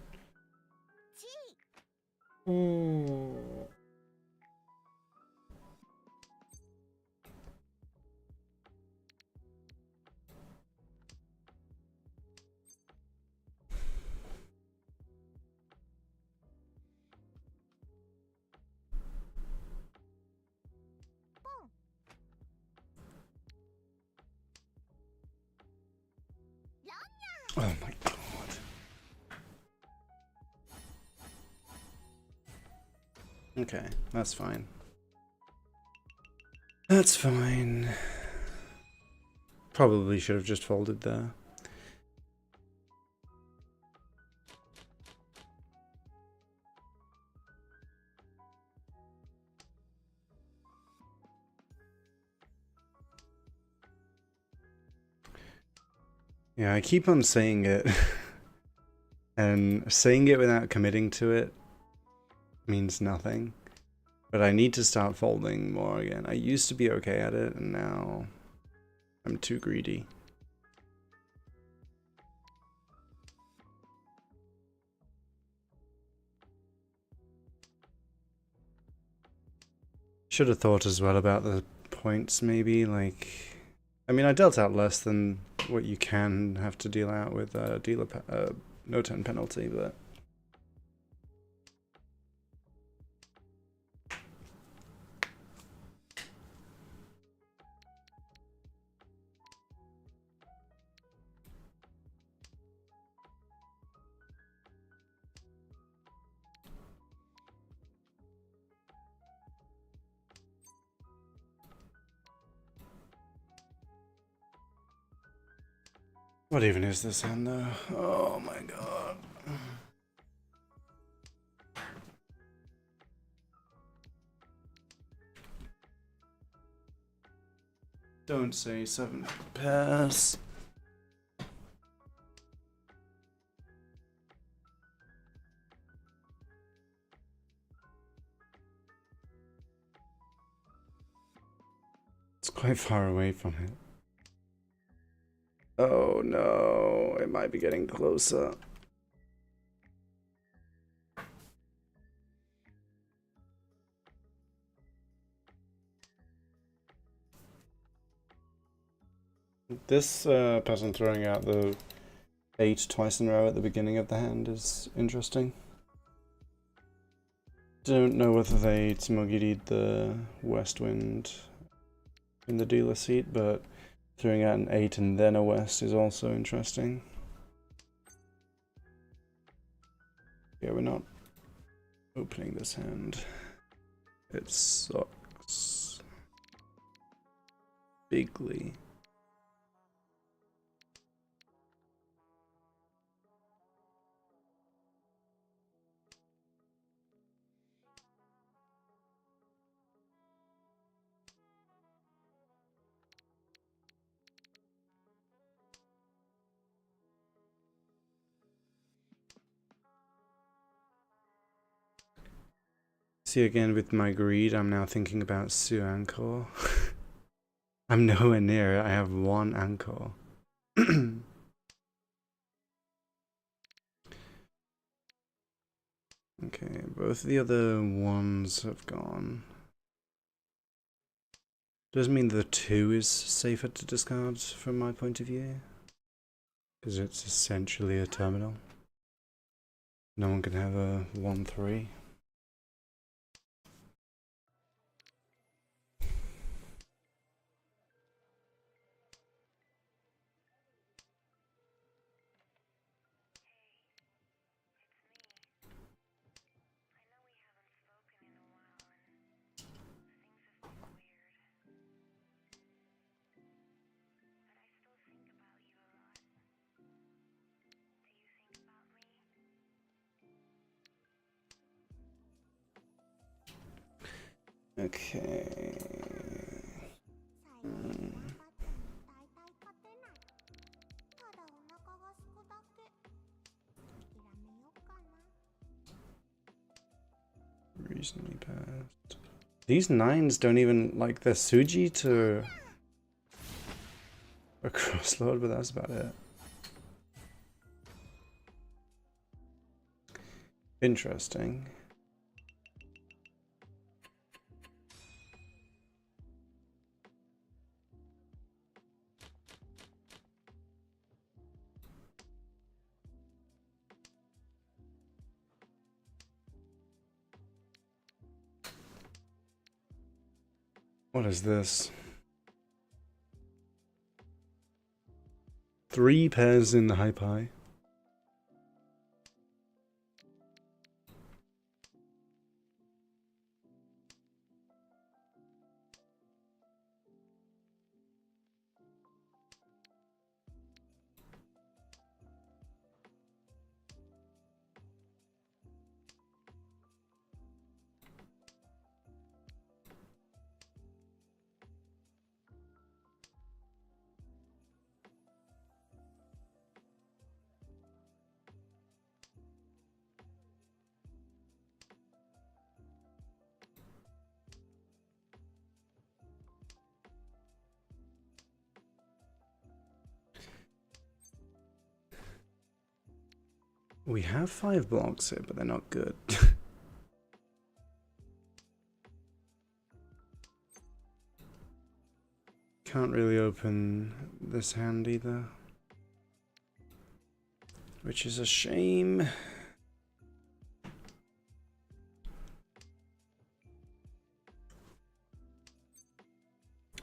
Oh my god. Okay, that's fine. That's fine. Probably should have just folded there. Yeah, I keep on saying it. And saying it without committing to it means nothing. But I need to start folding more again. I used to be okay at it, and now I'm too greedy. Should have thought as well about the points, maybe. Like, I mean, I dealt out less than what you can have to deal out with no turn penalty, but what even is this hand though? Oh my god. Don't say 7 pairs. It's quite far away from it. Oh no, it might be getting closer. This pattern throwing out the 8 twice in a row at the beginning of the hand is interesting. Don't know whether they Tmogiri'd the west wind in the dealer seat, but throwing out an 8 and then a west is also interesting. Yeah, we're not opening this hand. It sucks bigly. See, again with my greed, I'm now thinking about Su Anchor. I'm nowhere near it. I have 1 Anchor. Okay, both the other ones have gone. Does mean the 2 is safer to discard from my point of view, because it's essentially a terminal. No one can have a 1-3. Okay. Recently passed. These 9s don't even like their Suji to a crossload, but that's about it. Interesting. What is this? 3 pairs in the high pie. We have 5 blocks here, but they're not good. Can't really open this hand either, which is a shame.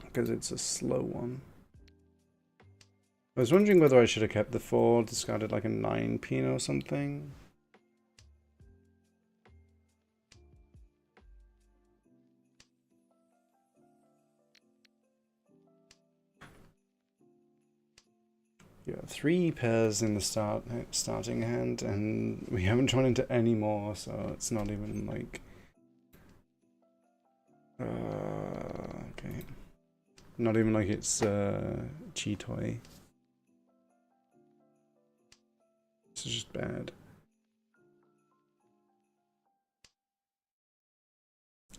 Because it's a slow one. I was wondering whether I should have kept the 4, discarded like a 9 pin or something. Yeah, 3 pairs in the starting hand, and we haven't drawn into any more, so it's not even like... okay. Not even like it's Chi toy. This is just bad.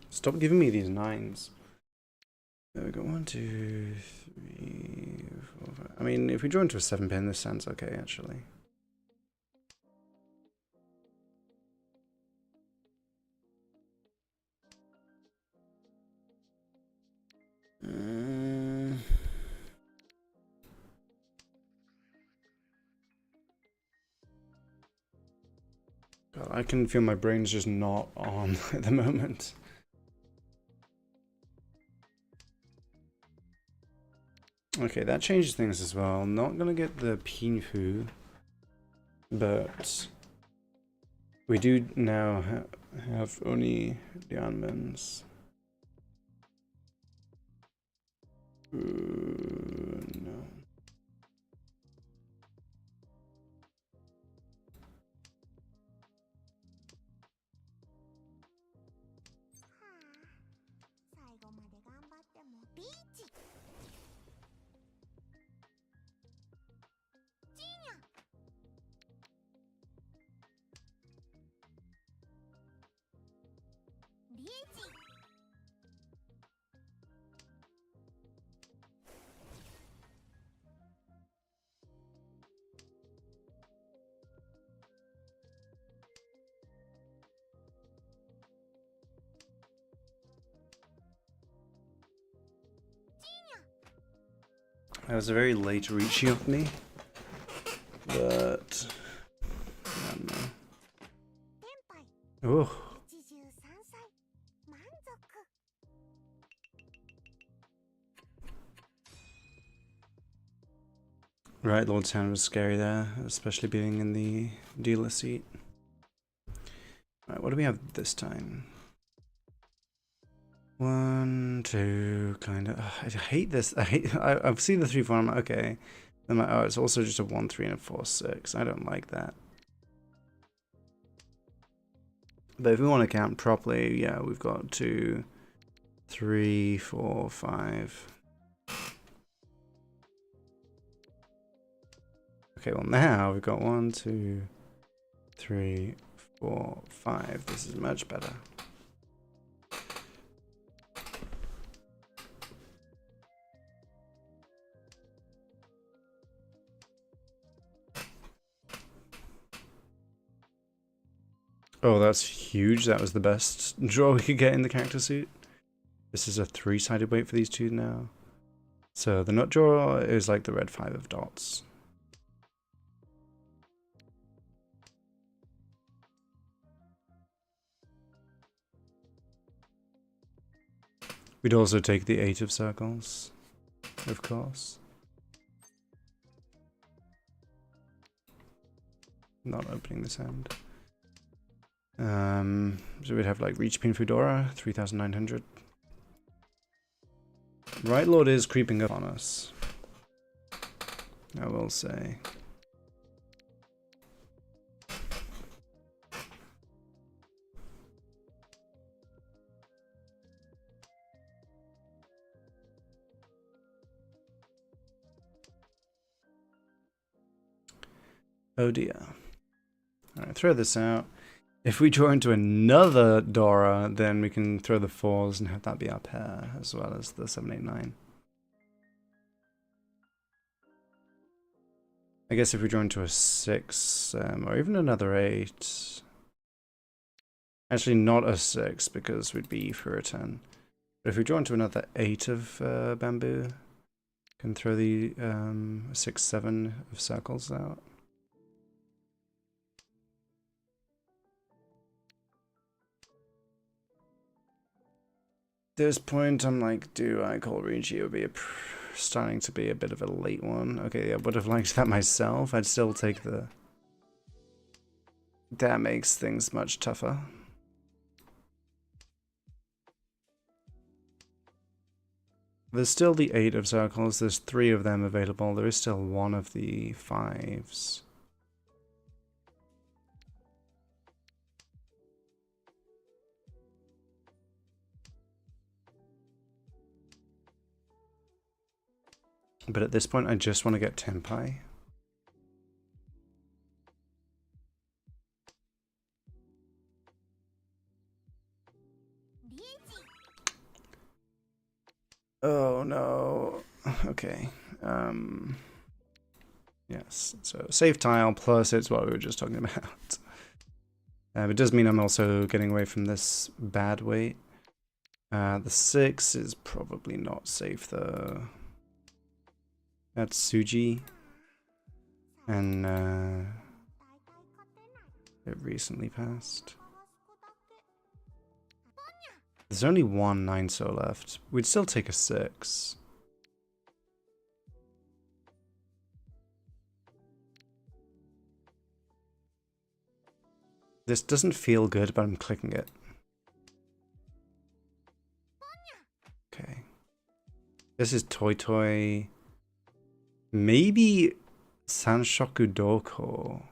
Stop giving me these 9s. There we go. 1, 2, 3, 4, 5. I mean, if we draw into a 7-pin, this sounds okay, actually. God, I can feel my brain's just not on at the moment. Okay, that changes things as well. Not gonna get the Pinfu, but we do now have only Lianmens. No. That was a very late reaching of me, but I don't know. Oh. Right, Lord's Hand was scary there, especially being in the dealer seat. Alright, what do we have this time? 1, 2, kind of. I hate this. I've seen the 3, 4. I'm like, okay. I'm like, oh, it's also just a 1, 3, and a 4, 6. I don't like that. But if we want to count properly, yeah, we've got 2, 3, 4, 5. Okay, well now we've got 1, 2, 3, 4, 5. This is much better. Oh, that's huge. That was the best draw we could get in the character suit. This is a 3-sided weight for these two now. So the nut draw is like the red 5 of dots. We'd also take the 8 of circles, of course. Not opening this hand. So we'd have like Reach Pin Fedora, 3,900. Right Lord is creeping up on us, I will say. Oh dear. Alright, throw this out. If we draw into another Dora, then we can throw the 4s and have that be our pair, as well as the 7, 8, 9. I guess if we draw into a 6, or even another 8... Actually, not a 6, because we'd be for a 10. But if we draw into another 8 of bamboo, can throw the 6, 7 of circles out. At this point, I'm like, do I call Rigi? It would be starting to be a bit of a late one. Okay, I would have liked that myself. I'd still take the... That makes things much tougher. There's still the 8 of circles. There's 3 of them available. There is still 1 of the 5s. But at this point, I just want to get Tenpai. Oh no. Okay. Yes. So save tile plus it's what we were just talking about. It does mean I'm also getting away from this bad weight. The 6 is probably not safe though. That's Suji. And it recently passed. There's only one 9-so left. We'd still take a 6. This doesn't feel good, but I'm clicking it. Okay. This is Toy Toy. Maybe Sanshoku Doko.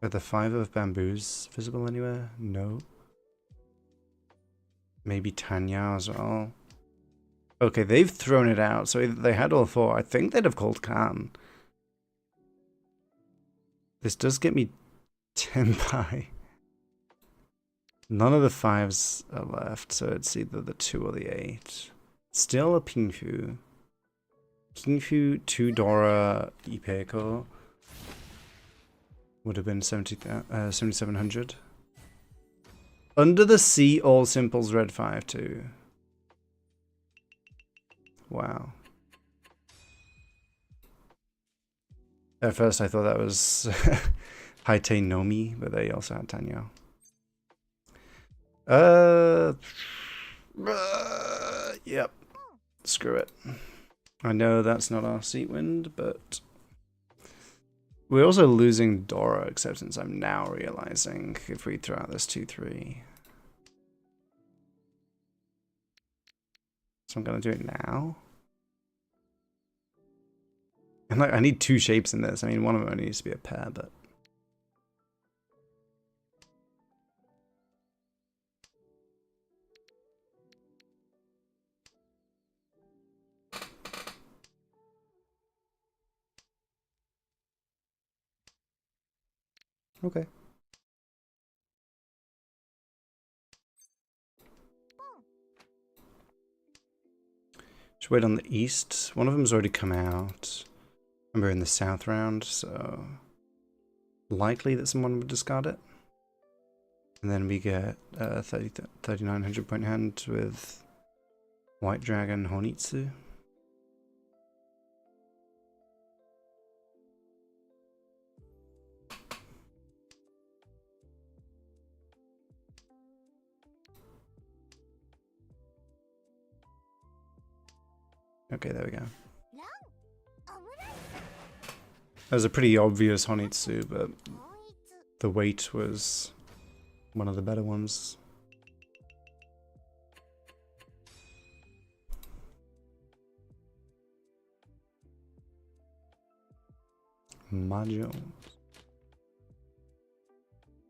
Are the 5 of bamboos visible anywhere? No. Maybe Tanya as well. Okay, they've thrown it out, so they had all 4. I think they'd have called Khan. This does get me Tenpai. None of the 5s are left, so it's either the 2 or the 8. Still a Pinfu. Pinfu, 2 Dora, Ipeko. Would have been 7,700. Under the Sea, all simples, red 5 too. Wow. At first I thought that was Haite Nomi, but they also had Tanyo. Yep. Screw it. I know that's not our seat wind, but we're also losing Dora acceptance, I'm now realizing, if we throw out this 2-3. So I'm gonna do it now. And like, I need 2 shapes in this. I mean, one of them only needs to be a pair, but okay. Should wait on the east. One of them's already come out. And we're in the south round, so likely that someone would discard it. And then we get 3,900 point hand with White Dragon Honitsu. Okay, there we go. That was a pretty obvious Honitsu, but the weight was one of the better ones. Mahjong.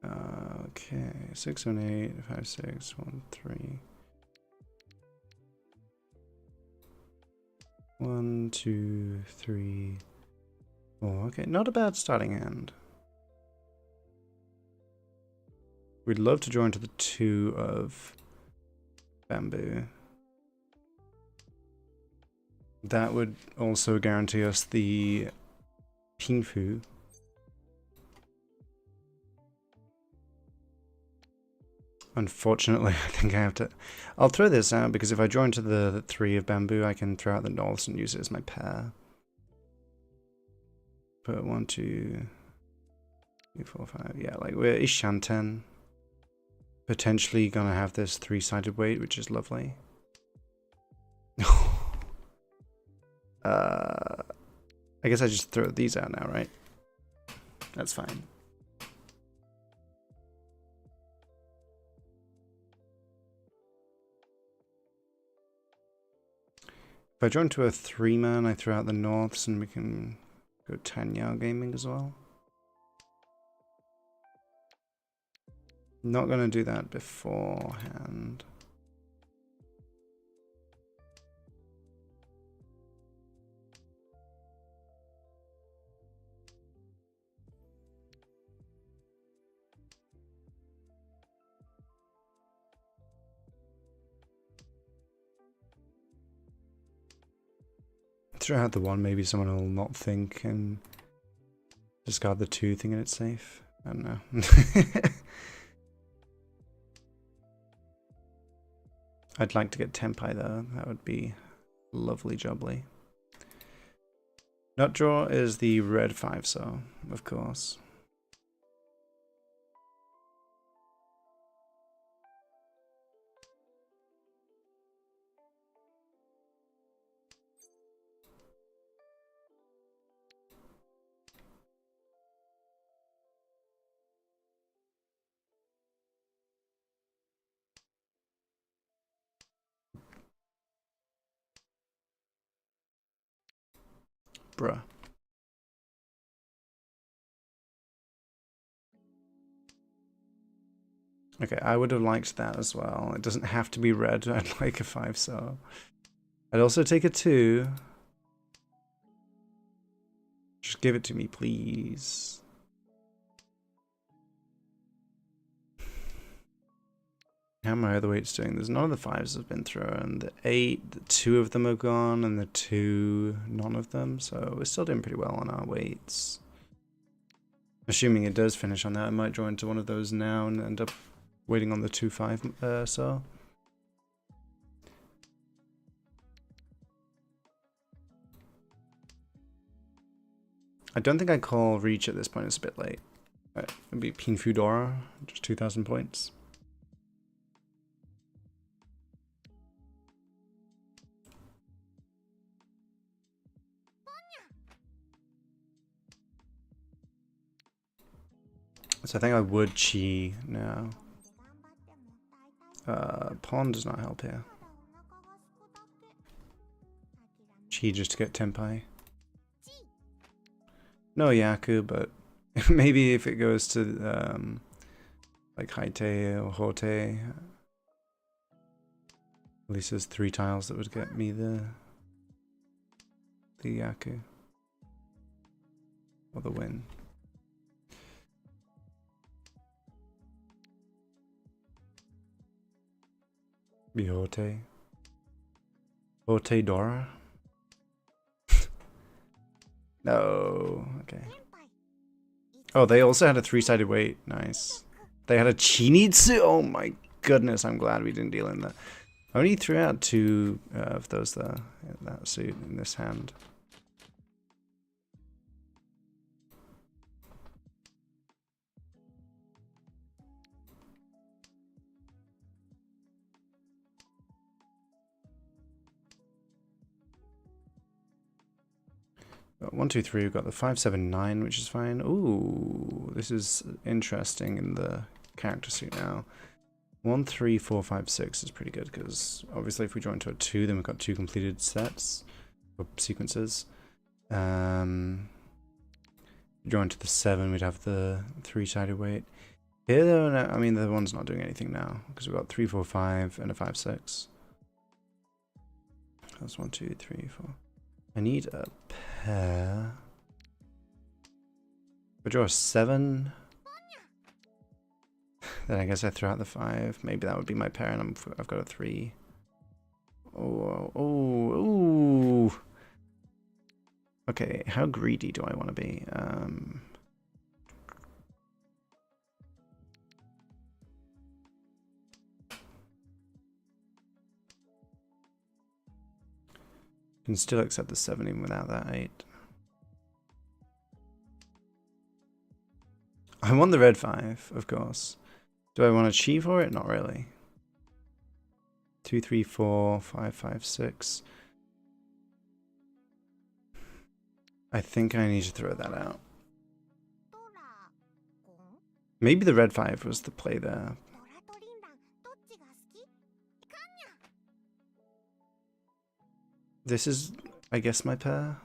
Okay, 618, 56, 13. 1, 2, 3, 4. Okay, not a bad starting hand. We'd love to draw into the 2 of bamboo. That would also guarantee us the Pinfu. Unfortunately, I think I have to... I'll throw this out because if I draw into the 3 of bamboo, I can throw out the norths and use it as my pair. Put 1, 2, 3, 4, 5. Yeah, like we're Ishanten. Potentially gonna have this 3-sided weight, which is lovely. I guess I just throw these out now, right? That's fine. If I draw into a 3-man, I throw out the norths and we can go Tanya gaming as well. Not gonna do that beforehand. throw out the 1, maybe someone will not think and discard the 2 thinking it's safe. I don't know. I'd like to get Tempai though, that would be lovely jubbly. Nut draw is the red 5, so of course. Bruh. Okay, I would have liked that as well. It doesn't have to be red. I'd like a 5 so. I'd also take a 2. Just give it to me, please. How are my other weights doing? There's none of the 5s have been thrown. The 8, the 2 of them are gone, and the 2, none of them. So we're still doing pretty well on our weights. Assuming it does finish on that, I might draw into one of those now and end up waiting on the 2-5 so. I don't think I call reach at this point, it's a bit late. It'd be Pinfudora, just 2,000 points. So I think I would Chi now. Pawn does not help here. Chi just to get Tempai. No Yaku, but maybe if it goes to like Haite or Hote, at least there's 3 tiles that would get me the Yaku or the win. Be Hote. Hote Dora. No, okay. Oh, they also had a 3-sided weight. Nice. They had a Chinitsu. Oh my goodness, I'm glad we didn't deal in that. I only threw out 2 of those though, in that suit in this hand. Got 1, 2, 3. We've got the 5, 7, 9, which is fine. Ooh, this is interesting in the character suit now. 1, 3, 4, 5, 6 is pretty good because obviously if we draw into a 2, then we've got 2 completed sets or sequences. Draw into the 7, we'd have the 3-sided weight. Here though, no, I mean the 1's not doing anything now because we've got 3, 4, 5 and a 5, 6. That's 1, 2, 3, 4. I need a pair. If I draw a 7, then I guess I throw out the 5. Maybe that would be my pair, and I've got a 3. Oh, oh, ooh. Okay, how greedy do I want to be? Can still accept the 7 even without that 8. I want the red 5, of course. Do I want to chi for it? Not really. 2, 3, 4, 5, 5, 6. I think I need to throw that out. Maybe the red 5 was the play there. This is, I guess, my pair.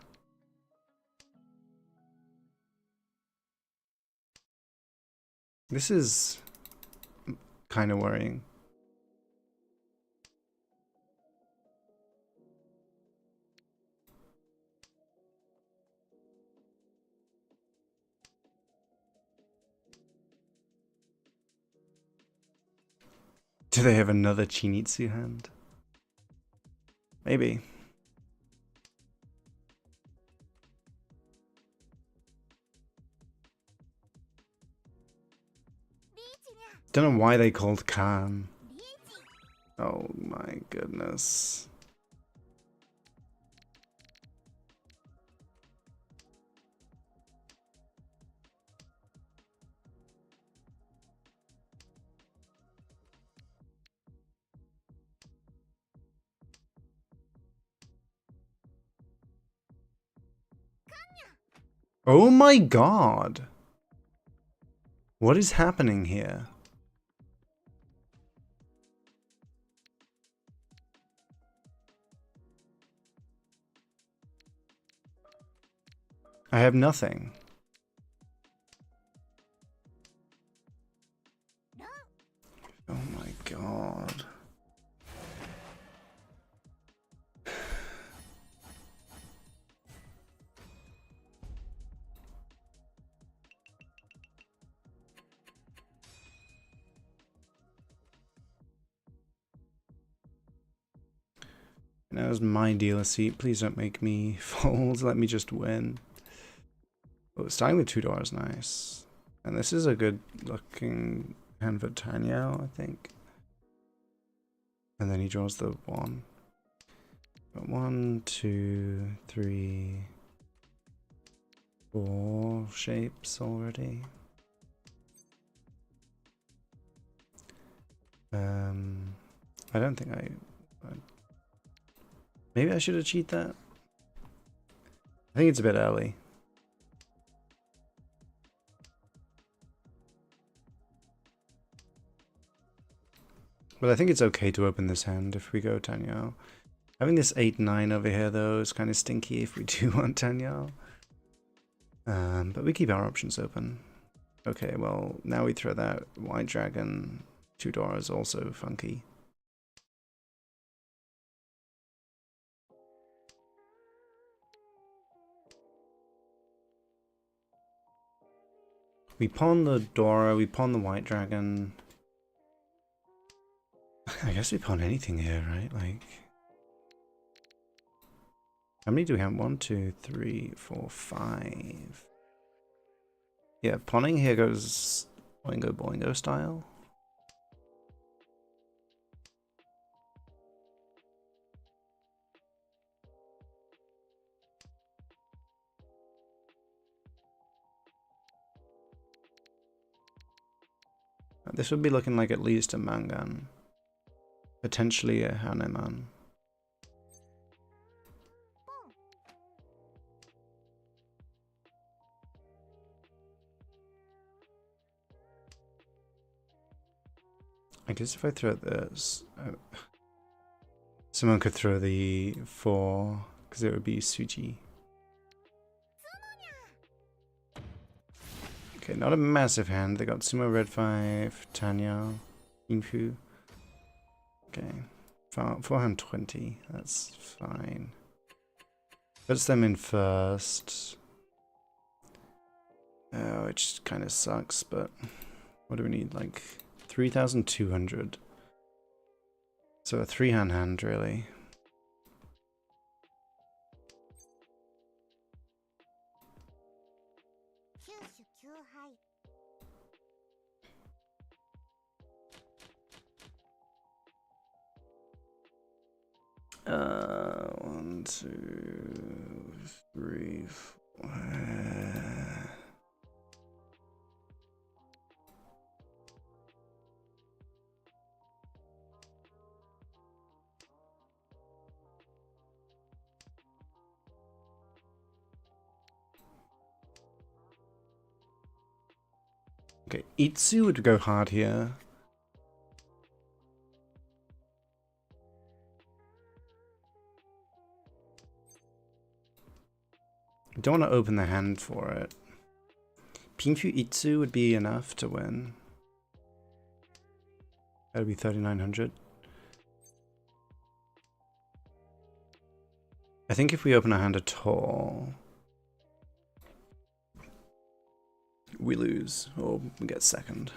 This is kind of worrying. Do they have another Chinitsu hand? Maybe. Don't know why they called Khan. Oh my goodness. Oh my god. What is happening here? I have nothing. Oh my god. That was my dealer seat. Please don't make me fold. Let me just win. Oh, starting with $2, nice. And this is a good looking hand for Tanyao, I think. And then he draws the 1. Got 1, 2, 3, 4 shapes already. I don't think maybe I should have cheated that. I think it's a bit early. But I think it's okay to open this hand if we go Tanyao. Having this 8-9 over here though is kind of stinky if we do want Tanyao. But we keep our options open. Okay, well now we throw that White Dragon. $2 also funky. We pawn the Dora, we pawn the White Dragon. I guess we pawn anything here, right? Like, how many do we have? 1, 2, 3, 4, 5. Yeah, pawning here goes boingo boingo style. This would be looking like at least a Mangan. Potentially a Haneman. I guess if I throw this, someone could throw the 4, because it would be Suji. Okay, not a massive hand. They got Sumo Red 5, Tanya, Infu. Okay, 420. That's fine. Puts them in first. Oh, it just kind of sucks, but what do we need? Like 3,200. So a 3-hand hand, really. One, 2, 3, 4. Okay, Itsu would go hard here. I don't want to open the hand for it. Pingfu Itsu would be enough to win. That would be 3,900. I think if we open a hand at all, we lose, or we get second.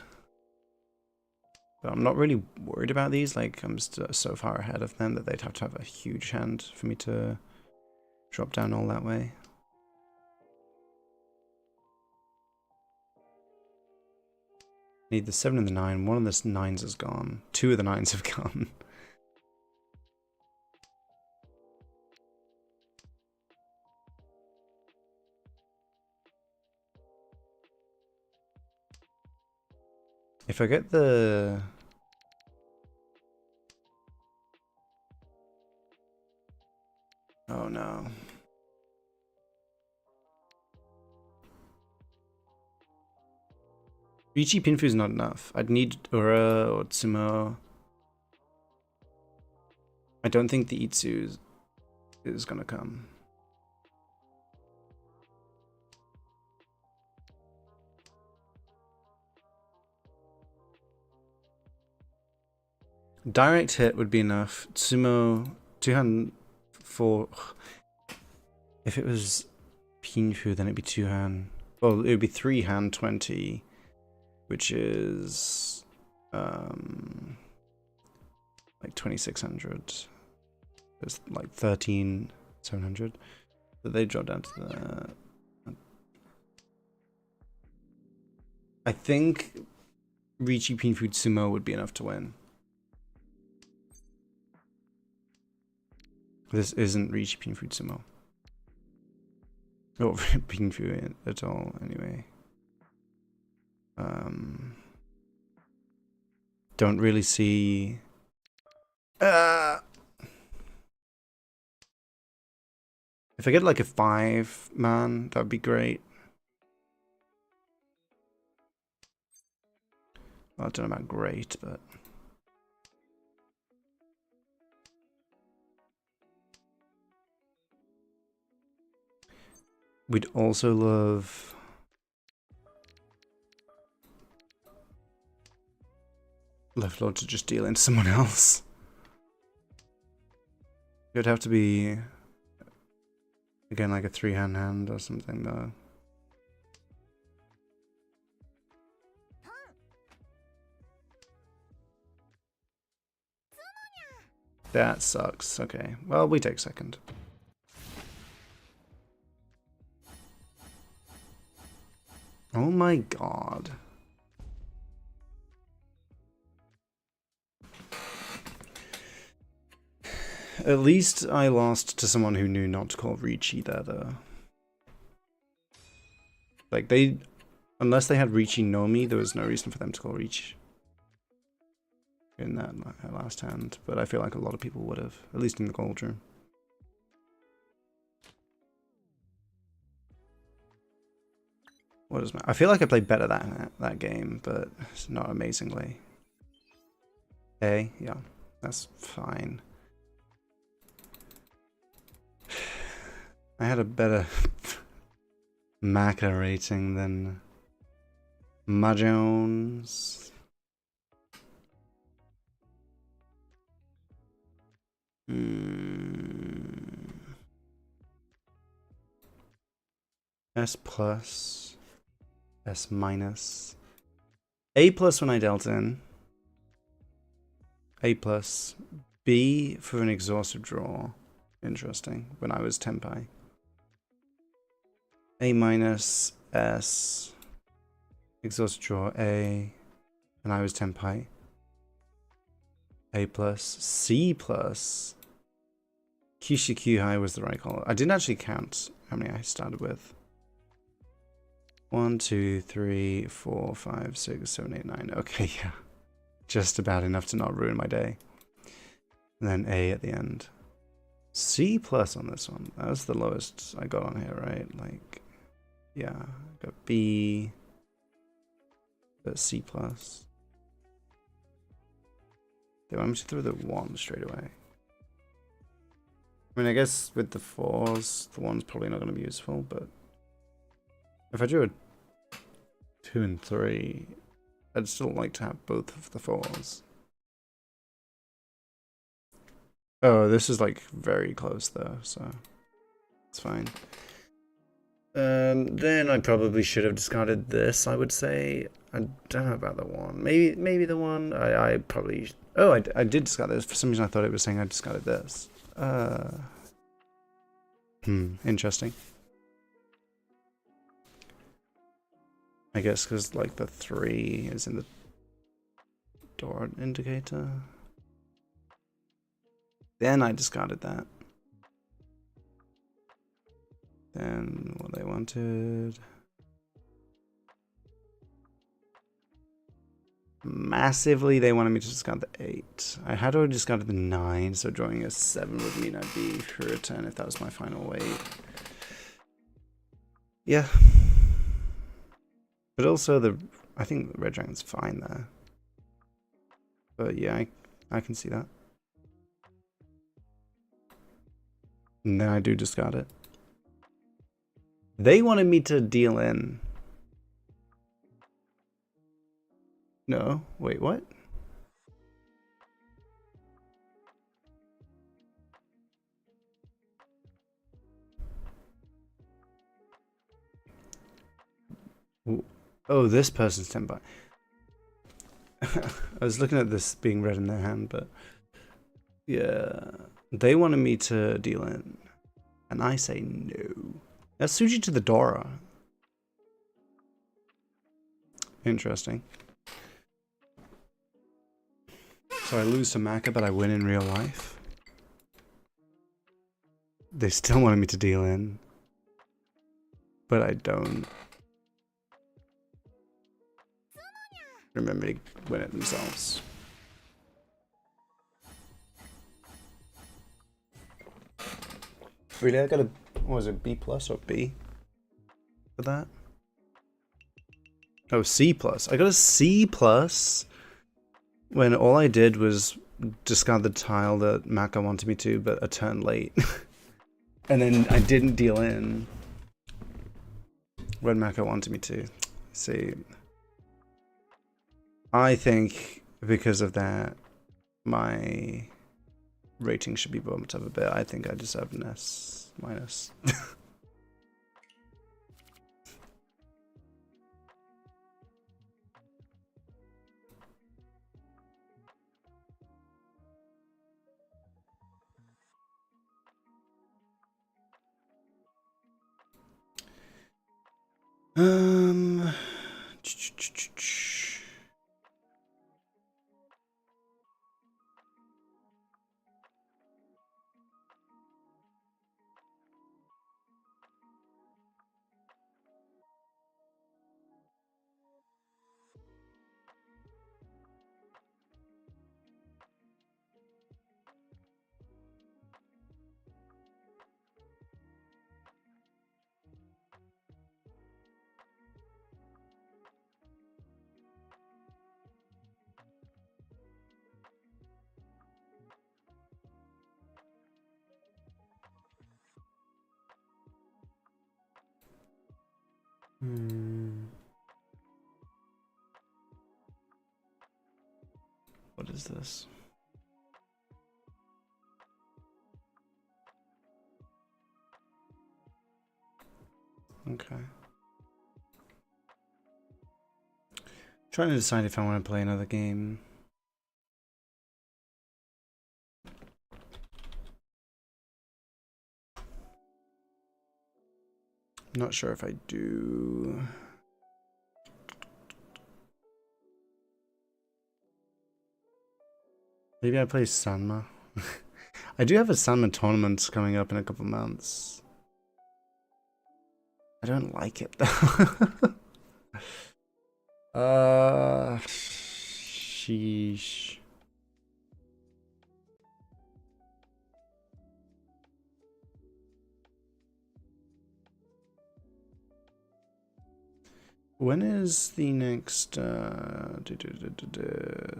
But I'm not really worried about these, like I'm so far ahead of them that they'd have to have a huge hand for me to drop down all that way. Need the 7 and the 9. One of the 9s is gone. 2 of the 9s have gone. If I get the... Oh no. Ichi Pinfu is not enough. I'd need Ura or Tsumo. I don't think the Itsu is gonna come. Direct hit would be enough. Tsumo, 2-hand, 4. If it was Pinfu, then it'd be 2-hand. Well, it would be 3-hand 20, which is like 2600. It's like 13,700. But they drop down to the. I think Richi Pinfu Tsumo would be enough to win. This isn't Richi Pinfu Tsumo. Or Pinfu at all, anyway. Don't really see... If I get like a 5-man, that'd be great. Well, I don't know about great, but... We'd also love... Left Lord to just deal into someone else. It would have to be... Again, like a 3-hand hand or something, though. That sucks. Okay, well, we take second. Oh my god. At least I lost to someone who knew not to call Ricci there, though. Like, they... Unless they had Ricci Nomi, there was no reason for them to call Ricci in that last hand. But I feel like a lot of people would have, at least in the gold room. What does matter? I feel like I played better that game, but it's not amazingly. A, yeah, that's fine. I had a better Maka rating than Mahjong's. S plus, S minus, A plus when I dealt in, A plus, B for an exhaustive draw, interesting, when I was Tenpai. A minus, S, exhaustive draw, A, and I was Tenpai. A plus, C plus, Kyushu high was the right call. I didn't actually count how many I started with. 1, 2, 3, 4, 5, 6, 7, 8, 9. Okay, yeah. Just about enough to not ruin my day. And then A at the end. C plus on this one. That was the lowest I got on here, right? Like, yeah. I got B. But C plus. They want me to throw the 1 straight away. I mean, I guess with the 4s, the 1's probably not going to be useful, but... If I drew a 2 and 3, I'd still like to have both of the 4s. Oh, this is like very close though, so it's fine. Then I probably should have discarded this, I would say. I don't know about the 1. Maybe the 1. I probably... Oh, I did discard this. For some reason I thought it was saying I discarded this. Interesting. I guess because like the 3 is in the door indicator. Then I discarded that. Then what they wanted. Massively, they wanted me to discard the 8. I had already discarded the 9, so drawing a 7 would mean I'd be for a 10 if that was my final weight. Yeah. But also, I think the red dragon's fine there. But yeah, I can see that. And then I do discard it. They wanted me to deal in. No, wait, what? Oh, this person's 10 by. I was looking at this being red in their hand, but yeah, they wanted me to deal in, and I say no. That's Suji to the Dora. Interesting. So I lose to Maka, but I win in real life. They still wanted me to deal in, but I don't. Remember to win it themselves. Really, I got a, what was it, B plus or B for that? Oh, C plus. I got a C plus when all I did was discard the tile that Maka wanted me to, but a turn late. And then I didn't deal in when Maka wanted me to. See, I think because of that, my rating should be bumped up a bit. I think I deserve an S minus. Um. What is this? Okay. Trying to decide if I want to play another game. Not sure if I do. Maybe I play Sanma. I do have a Sanma tournament coming up in a couple months. I don't like it though. Sheesh. When is the next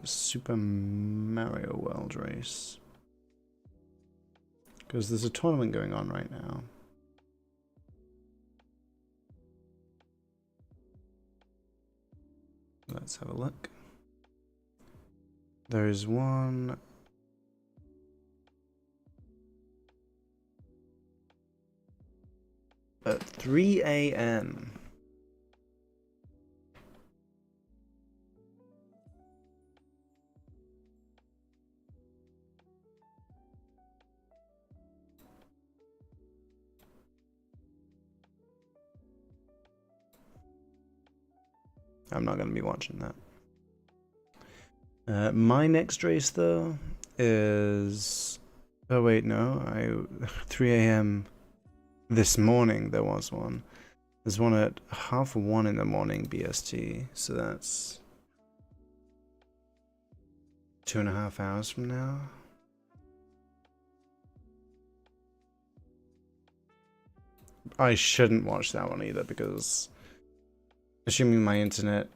Super Mario World race? Because there's a tournament going on right now. Let's have a look. There is one at 3 a.m. I'm not going to be watching that. My next race though is, oh wait, no, 3 a.m. this morning there was one. There's one at 1:30 in the morning BST, so that's 2.5 hours from now. I shouldn't watch that one either because, assuming my internet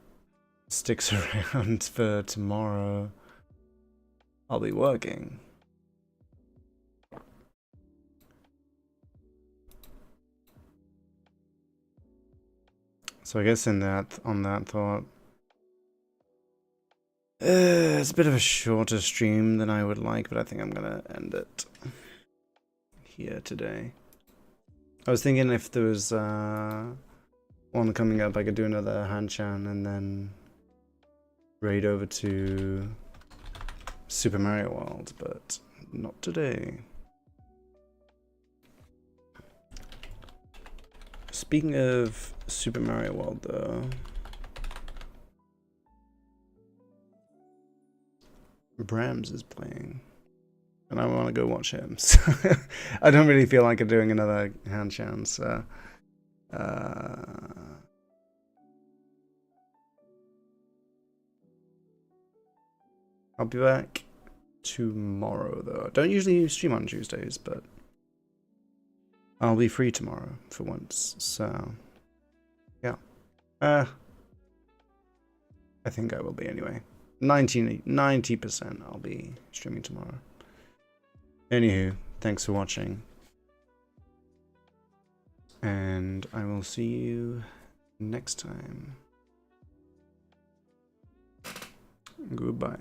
sticks around for tomorrow, I'll be working. So I guess on that thought, it's a bit of a shorter stream than I would like, but I think I'm gonna end it here today. I was thinking if there was one coming up, I could do another Hanchan and then raid over to Super Mario World, but not today. Speaking of Super Mario World though, Brams is playing and I want to go watch him. So I don't really feel like doing another Hanchan, so I'll be back tomorrow though. I don't usually stream on Tuesdays, but I'll be free tomorrow for once, so yeah. I think I will be anyway. 90% I'll be streaming tomorrow. Anywho, thanks for watching. And I will see you next time. Goodbye.